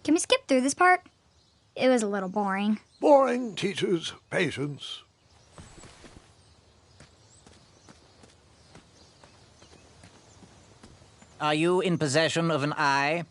Can we skip through this part? It was a little boring. Boring teaches patience. Are you in possession of an eye?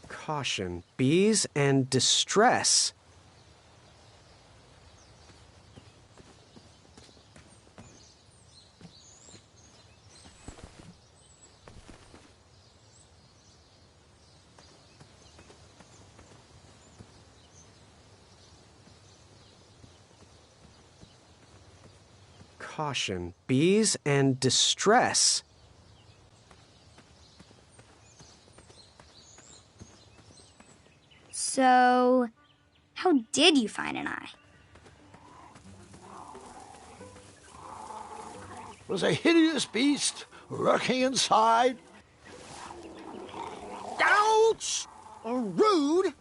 Caution. Bees and distress. Caution. Bees and distress. So, how did you find an eye? Was a hideous beast lurking inside. Ouch! Rude!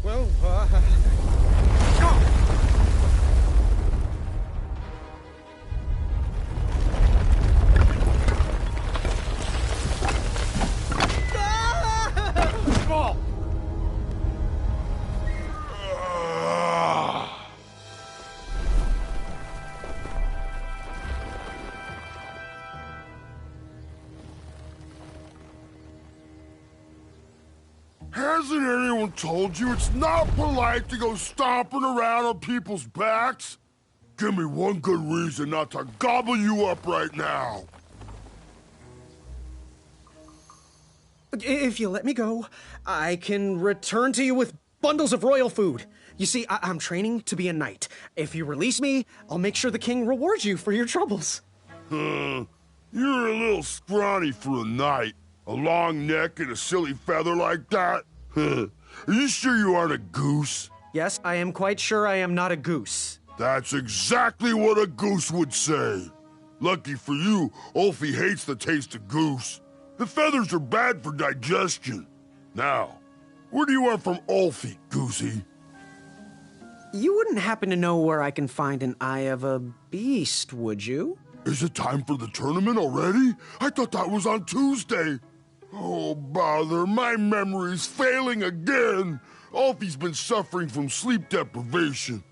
Well, Hasn't anyone told you it's not polite to go stomping around on people's backs? Give me one good reason not to gobble you up right now. If you let me go, I can return to you with bundles of royal food. You see, I'm training to be a knight. If you release me, I'll make sure the king rewards you for your troubles. You're a little scrawny for a knight. A long neck and a silly feather like that? Are you sure you aren't a goose? Yes, I am quite sure I am not a goose. That's exactly what a goose would say. Lucky for you, Ulfie hates the taste of goose. The feathers are bad for digestion. Now, what do you want from Ulfie, Goosey? You wouldn't happen to know where I can find an Eye of a Beast, would you? Is it time for the tournament already? I thought that was on Tuesday. Oh, bother, my memory's failing again. Ulfie's been suffering from sleep deprivation.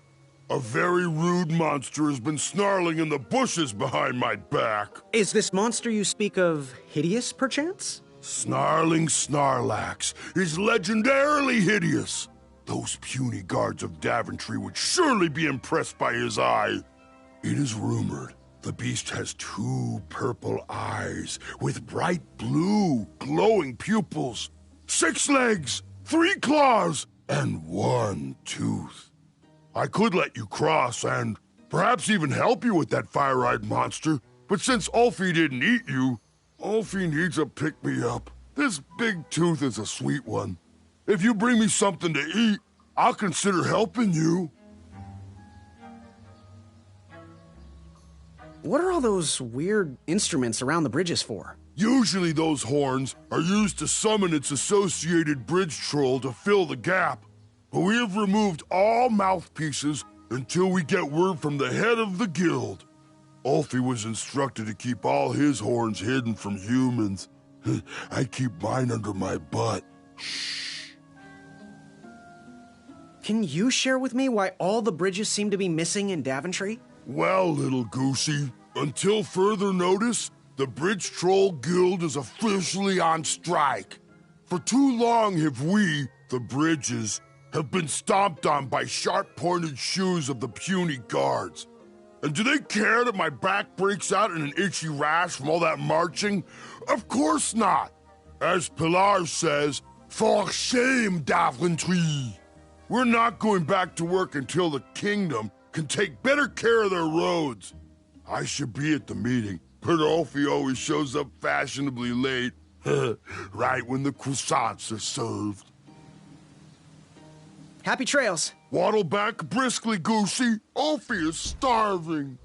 A very rude monster has been snarling in the bushes behind my back. Is this monster you speak of hideous, perchance? Snarling Snarlax is legendarily hideous. Those puny guards of Daventry would surely be impressed by his eye. It is rumored the beast has 2 purple eyes with bright blue, glowing pupils, 6 legs, 3 claws, and 1 tooth. I could let you cross and perhaps even help you with that fire-eyed monster, but since Ulfie didn't eat you, Ulfie needs a pick-me-up. This big tooth is a sweet one. If you bring me something to eat, I'll consider helping you. What are all those weird instruments around the bridges for? Usually those horns are used to summon its associated bridge troll to fill the gap. But we have removed all mouthpieces until we get word from the head of the guild. Ulfie was instructed to keep all his horns hidden from humans. I keep mine under my butt. Shh. Can you share with me why all the bridges seem to be missing in Daventry? Well, little Goosey, until further notice, the Bridge Troll Guild is officially on strike. For too long have we, the Bridges, have been stomped on by sharp-pointed shoes of the puny guards. And do they care that my back breaks out in an itchy rash from all that marching? Of course not. As Pilar says, for shame, Daventry. We're not going back to work until the kingdom can take better care of their roads. I should be at the meeting, but Ulfie always shows up fashionably late, right when the croissants are served. Happy trails. Waddle back briskly, Goosey. Ulfie is starving.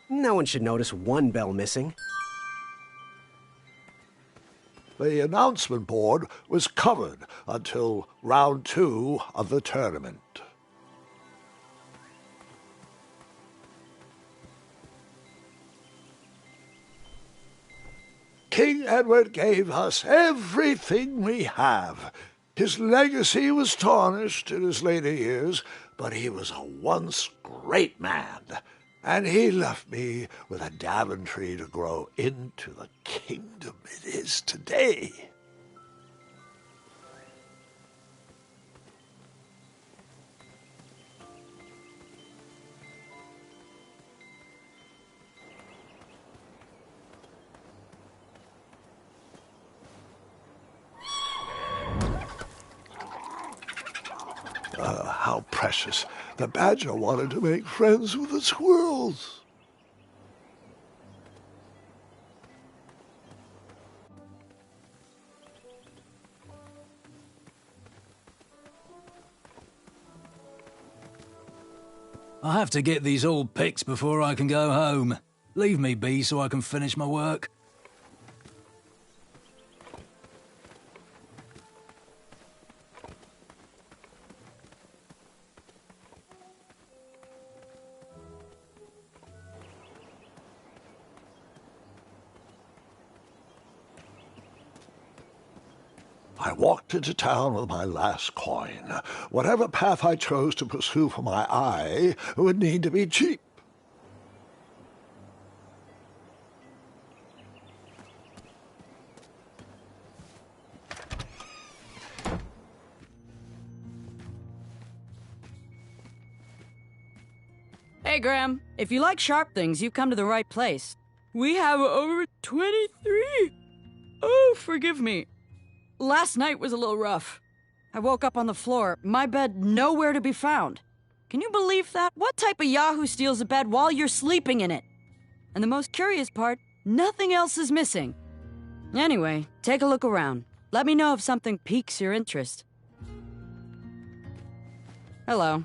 No one should notice one bell missing. The announcement board was covered until round 2 of the tournament. King Edward gave us everything we have. His legacy was tarnished in his later years, but he was a once great man. And he left me with a Daventry to grow into the kingdom it is today. How precious. The badger wanted to make friends with the squirrels. I have to get these all picked before I can go home. Leave me be so I can finish my work. I walked into town with my last coin. Whatever path I chose to pursue for my eye would need to be cheap. Hey, Graham. If you like sharp things, you've come to the right place. We have over 23. Oh, forgive me. Last night was a little rough. I woke up on the floor, my bed nowhere to be found. Can you believe that? What type of yahoo steals a bed while you're sleeping in it? And the most curious part, nothing else is missing. Anyway, take a look around. Let me know if something piques your interest. Hello.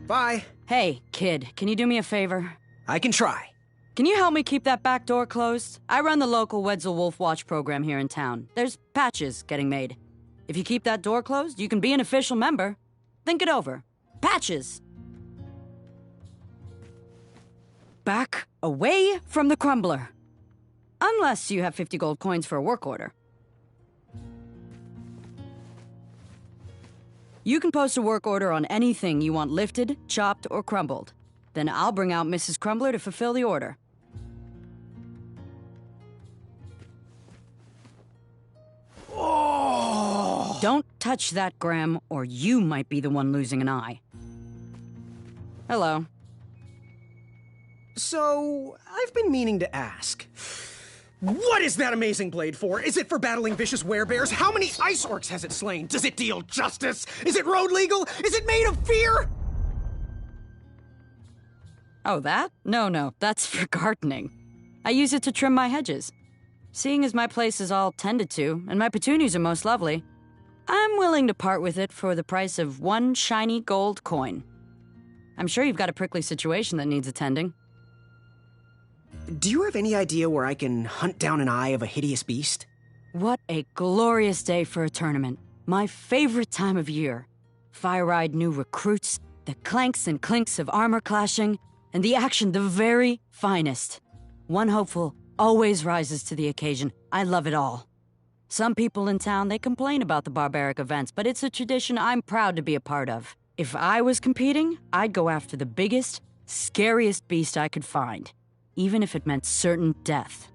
Bye. Hey, kid, can you do me a favor? I can try. Can you help me keep that back door closed? I run the local Wetzel Wolf Watch program here in town. There's patches getting made. If you keep that door closed, you can be an official member. Think it over. Patches! Back away from the crumbler. Unless you have 50 gold coins for a work order. You can post a work order on anything you want lifted, chopped, or crumbled. Then I'll bring out Mrs. Crumbler to fulfill the order. Oh! Don't touch that, Graham, or you might be the one losing an eye. Hello. So, I've been meaning to ask. What is that amazing blade for? Is it for battling vicious werebears? How many ice orcs has it slain? Does it deal justice? Is it road legal? Is it made of fear? Oh, that? No, that's for gardening. I use it to trim my hedges. Seeing as my place is all tended to, and my petunias are most lovely, I'm willing to part with it for the price of 1 shiny gold coin. I'm sure you've got a prickly situation that needs attending. Do you have any idea where I can hunt down an eye of a hideous beast? What a glorious day for a tournament. My favorite time of year. Fire-eyed new recruits, the clanks and clinks of armor clashing, and the action the very finest. One hopeful always rises to the occasion. I love it all. Some people in town, they complain about the barbaric events, but it's a tradition I'm proud to be a part of. If I was competing, I'd go after the biggest, scariest beast I could find, even if it meant certain death.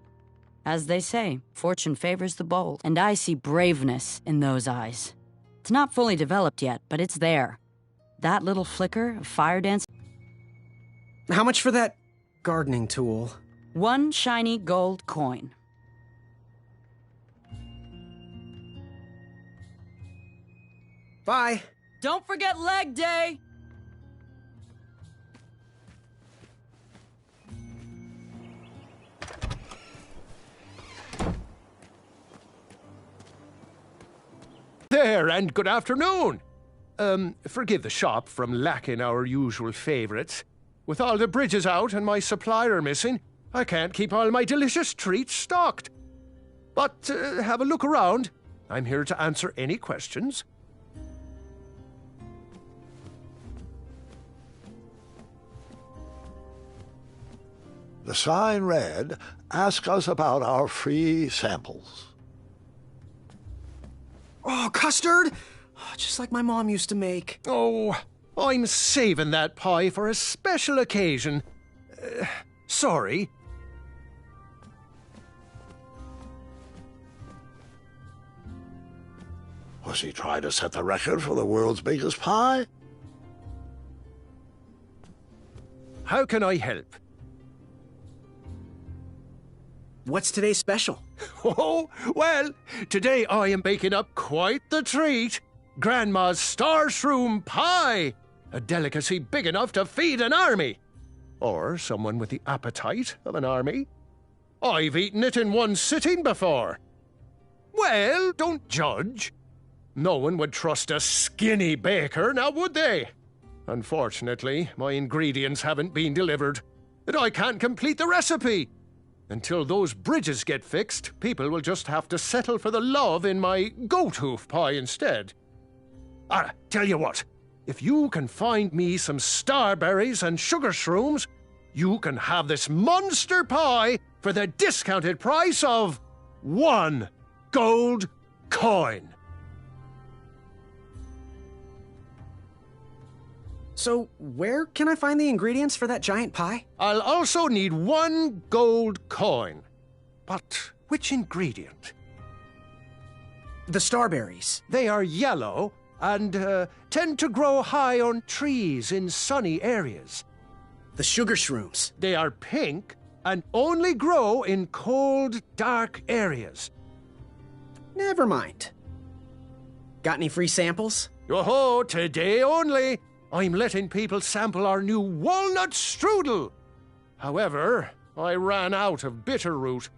As they say, fortune favors the bold, and I see braveness in those eyes. It's not fully developed yet, but it's there. That little flicker of fire dance. How much for that gardening tool? 1 shiny gold coin. Bye. Don't forget leg day! There, and good afternoon. Forgive the shop from lacking our usual favorites. With all the bridges out and my supplier missing, I can't keep all my delicious treats stocked. But have a look around. I'm here to answer any questions. The sign read, "Ask us about our free samples." Oh, custard! Oh, just like my mom used to make. Oh, I'm saving that pie for a special occasion. Sorry. Was he trying to set the record for the world's biggest pie? How can I help? What's today's special? Oh, well, today I am baking up quite the treat. Grandma's star shroom pie. A delicacy big enough to feed an army. Or someone with the appetite of an army. I've eaten it in one sitting before. Well, don't judge. No one would trust a skinny baker, now would they? Unfortunately, my ingredients haven't been delivered, and I can't complete the recipe. Until those bridges get fixed, people will just have to settle for the love in my goat hoof pie instead. Tell you what, if you can find me some starberries and sugar shrooms, you can have this monster pie for the discounted price of 1 gold coin. So, where can I find the ingredients for that giant pie? I'll also need 1 gold coin. But which ingredient? The starberries. They are yellow and tend to grow high on trees in sunny areas. The sugar shrooms. They are pink and only grow in cold, dark areas. Never mind. Got any free samples? Oh, today only. I'm letting people sample our new walnut strudel. However, I ran out of bitterroot.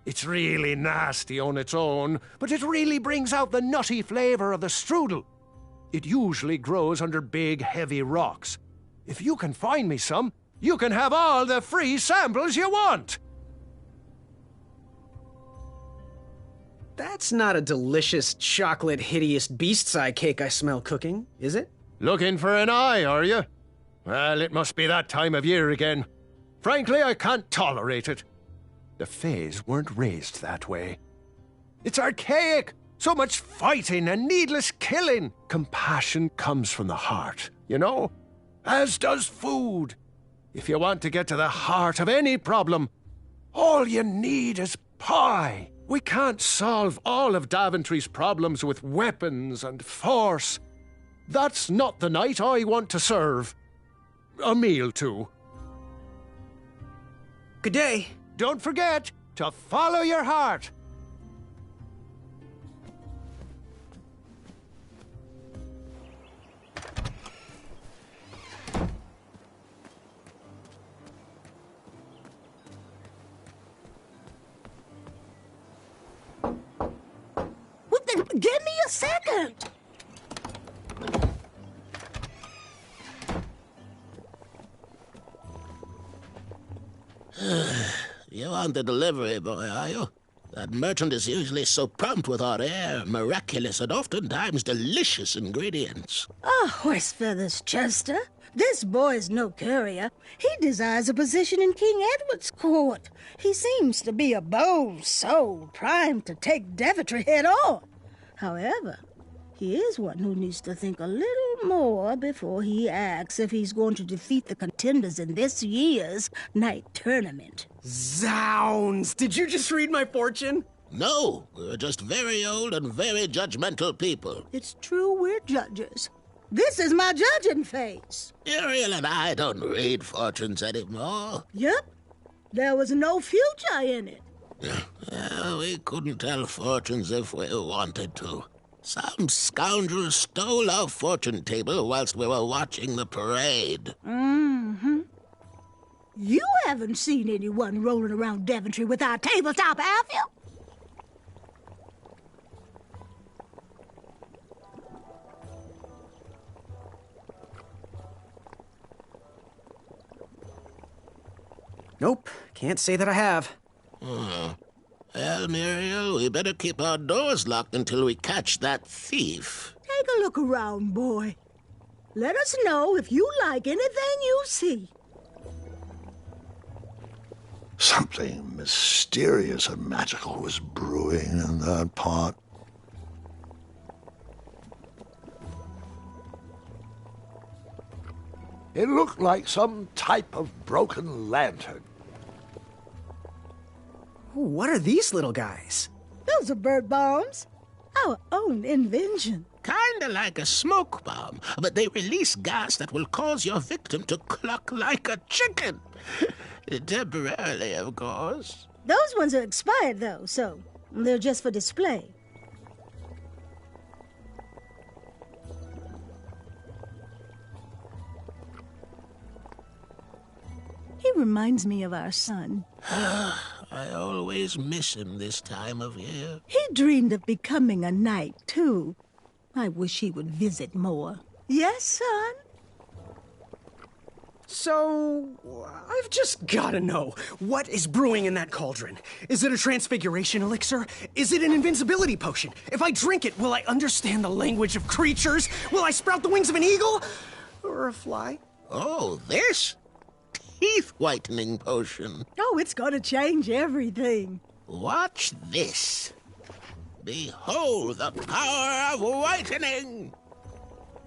It's really nasty on its own, but it really brings out the nutty flavor of the strudel. It usually grows under big, heavy rocks. If you can find me some, you can have all the free samples you want. That's not a delicious, chocolate, hideous beast's eye cake I smell cooking, is it? Looking for an eye, are you? Well, it must be that time of year again. Frankly, I can't tolerate it. The Fays weren't raised that way. It's archaic. So much fighting and needless killing. Compassion comes from the heart, you know? As does food. If you want to get to the heart of any problem, all you need is pie. We can't solve all of Daventry's problems with weapons and force. That's not the knight I want to serve. A meal, too. Good day. Don't forget to follow your heart. Give me a second. You want the delivery boy, are you? That merchant is usually so prompt with our rare, miraculous, and oftentimes delicious ingredients. Ah, horse feathers, Chester. This boy's no courier. He desires a position in King Edward's court. He seems to be a bold soul, primed to take Daventry head on. However, he is one who needs to think a little more before he acts if he's going to defeat the contenders in this year's night tournament. Zounds! Did you just read my fortune? No, we're just very old and very judgmental people. It's true we're judges. This is my judging face. Ariel and I don't read fortunes anymore. Yep. There was no future in it. We couldn't tell fortunes if we wanted to. Some scoundrel stole our fortune table whilst we were watching the parade. Mm-hmm. You haven't seen anyone rolling around Daventry without a tabletop, have you? Nope, can't say that I have. Well, Muriel, we better keep our doors locked until we catch that thief. Take a look around, boy. Let us know if you like anything you see. Something mysterious and magical was brewing in that pot. It looked like some type of broken lantern. What are these little guys? Those are bird bombs. Our own invention. Kinda like a smoke bomb, but they release gas that will cause your victim to cluck like a chicken. Temporarily, of course. Those ones are expired, though, so they're just for display. He reminds me of our son. I always miss him this time of year. He dreamed of becoming a knight, too. I wish he would visit more. Yes, son? So, I've just gotta know, what is brewing in that cauldron? Is it a transfiguration elixir? Is it an invincibility potion? If I drink it, will I understand the language of creatures? Will I sprout the wings of an eagle? Or a fly? Oh, this? Teeth-whitening potion. Oh, it's gonna change everything. Watch this. Behold the power of whitening!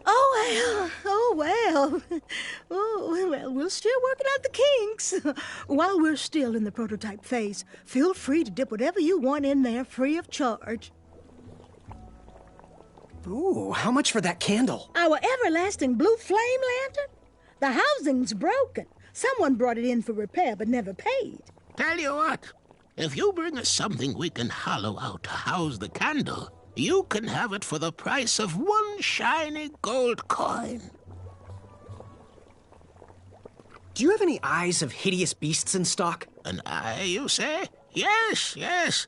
Oh, well. Oh, well, we're still working out the kinks. While we're still in the prototype phase, feel free to dip whatever you want in there free of charge. Ooh, how much for that candle? Our everlasting blue flame lantern? The housing's broken. Someone brought it in for repair but never paid. Tell you what, if you bring us something we can hollow out to house the candle, you can have it for the price of one shiny gold coin. Do you have any eyes of hideous beasts in stock? An eye, you say? Yes, yes.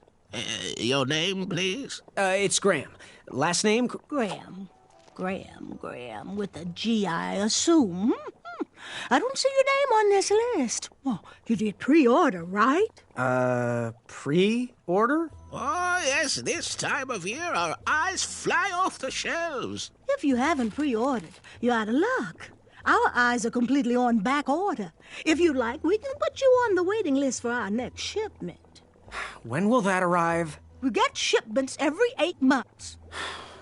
Your name, please? It's Graham. Last name? Graham, with a G, I assume. I don't see your name on this list. Oh, you did pre-order, right? Pre-order? Oh, yes, this time of year our eyes fly off the shelves. If you haven't pre-ordered, you're out of luck. Our eyes are completely on back order. If you'd like, we can put you on the waiting list for our next shipment. When will that arrive? We get shipments every 8 months.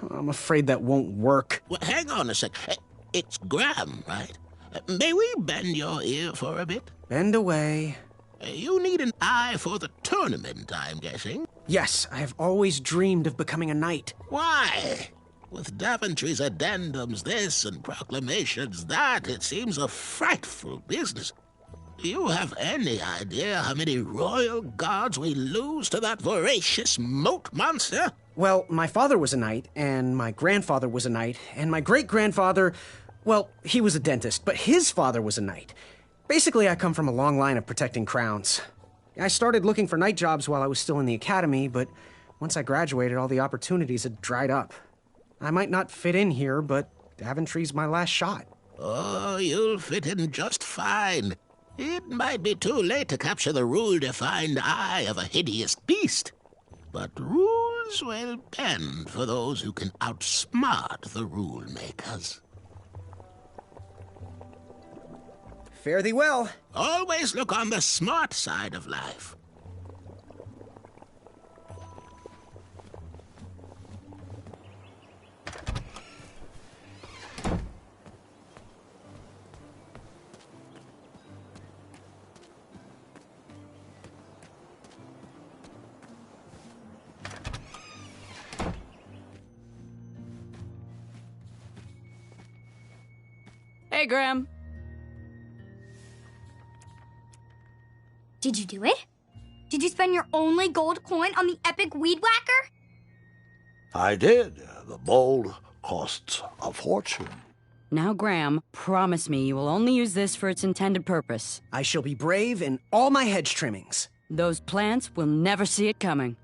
I'm afraid that won't work. Well, hang on a sec. It's Graham, right? May we bend your ear for a bit? Bend away. You need an eye for the tournament, I'm guessing. Yes, I have always dreamed of becoming a knight. Why? With Daventry's addendums this and proclamations that, it seems a frightful business. Do you have any idea how many royal guards we lose to that voracious moat monster? Well, my father was a knight, and my grandfather was a knight, and my great-grandfather, well, he was a dentist, but his father was a knight. Basically, I come from a long line of protecting crowns. I started looking for knight jobs while I was still in the academy, but once I graduated, all the opportunities had dried up. I might not fit in here, but Daventry's my last shot. Oh, you'll fit in just fine. It might be too late to capture the rule-defined eye of a hideous beast. But rules will bend for those who can outsmart the rule-makers. Fare thee well. Always look on the smart side of life. Hey, Graham. Did you do it? Did you spend your only gold coin on the epic weed whacker? I did. The bowl costs a fortune. Now, Graham, promise me you will only use this for its intended purpose. I shall be brave in all my hedge trimmings. Those plants will never see it coming.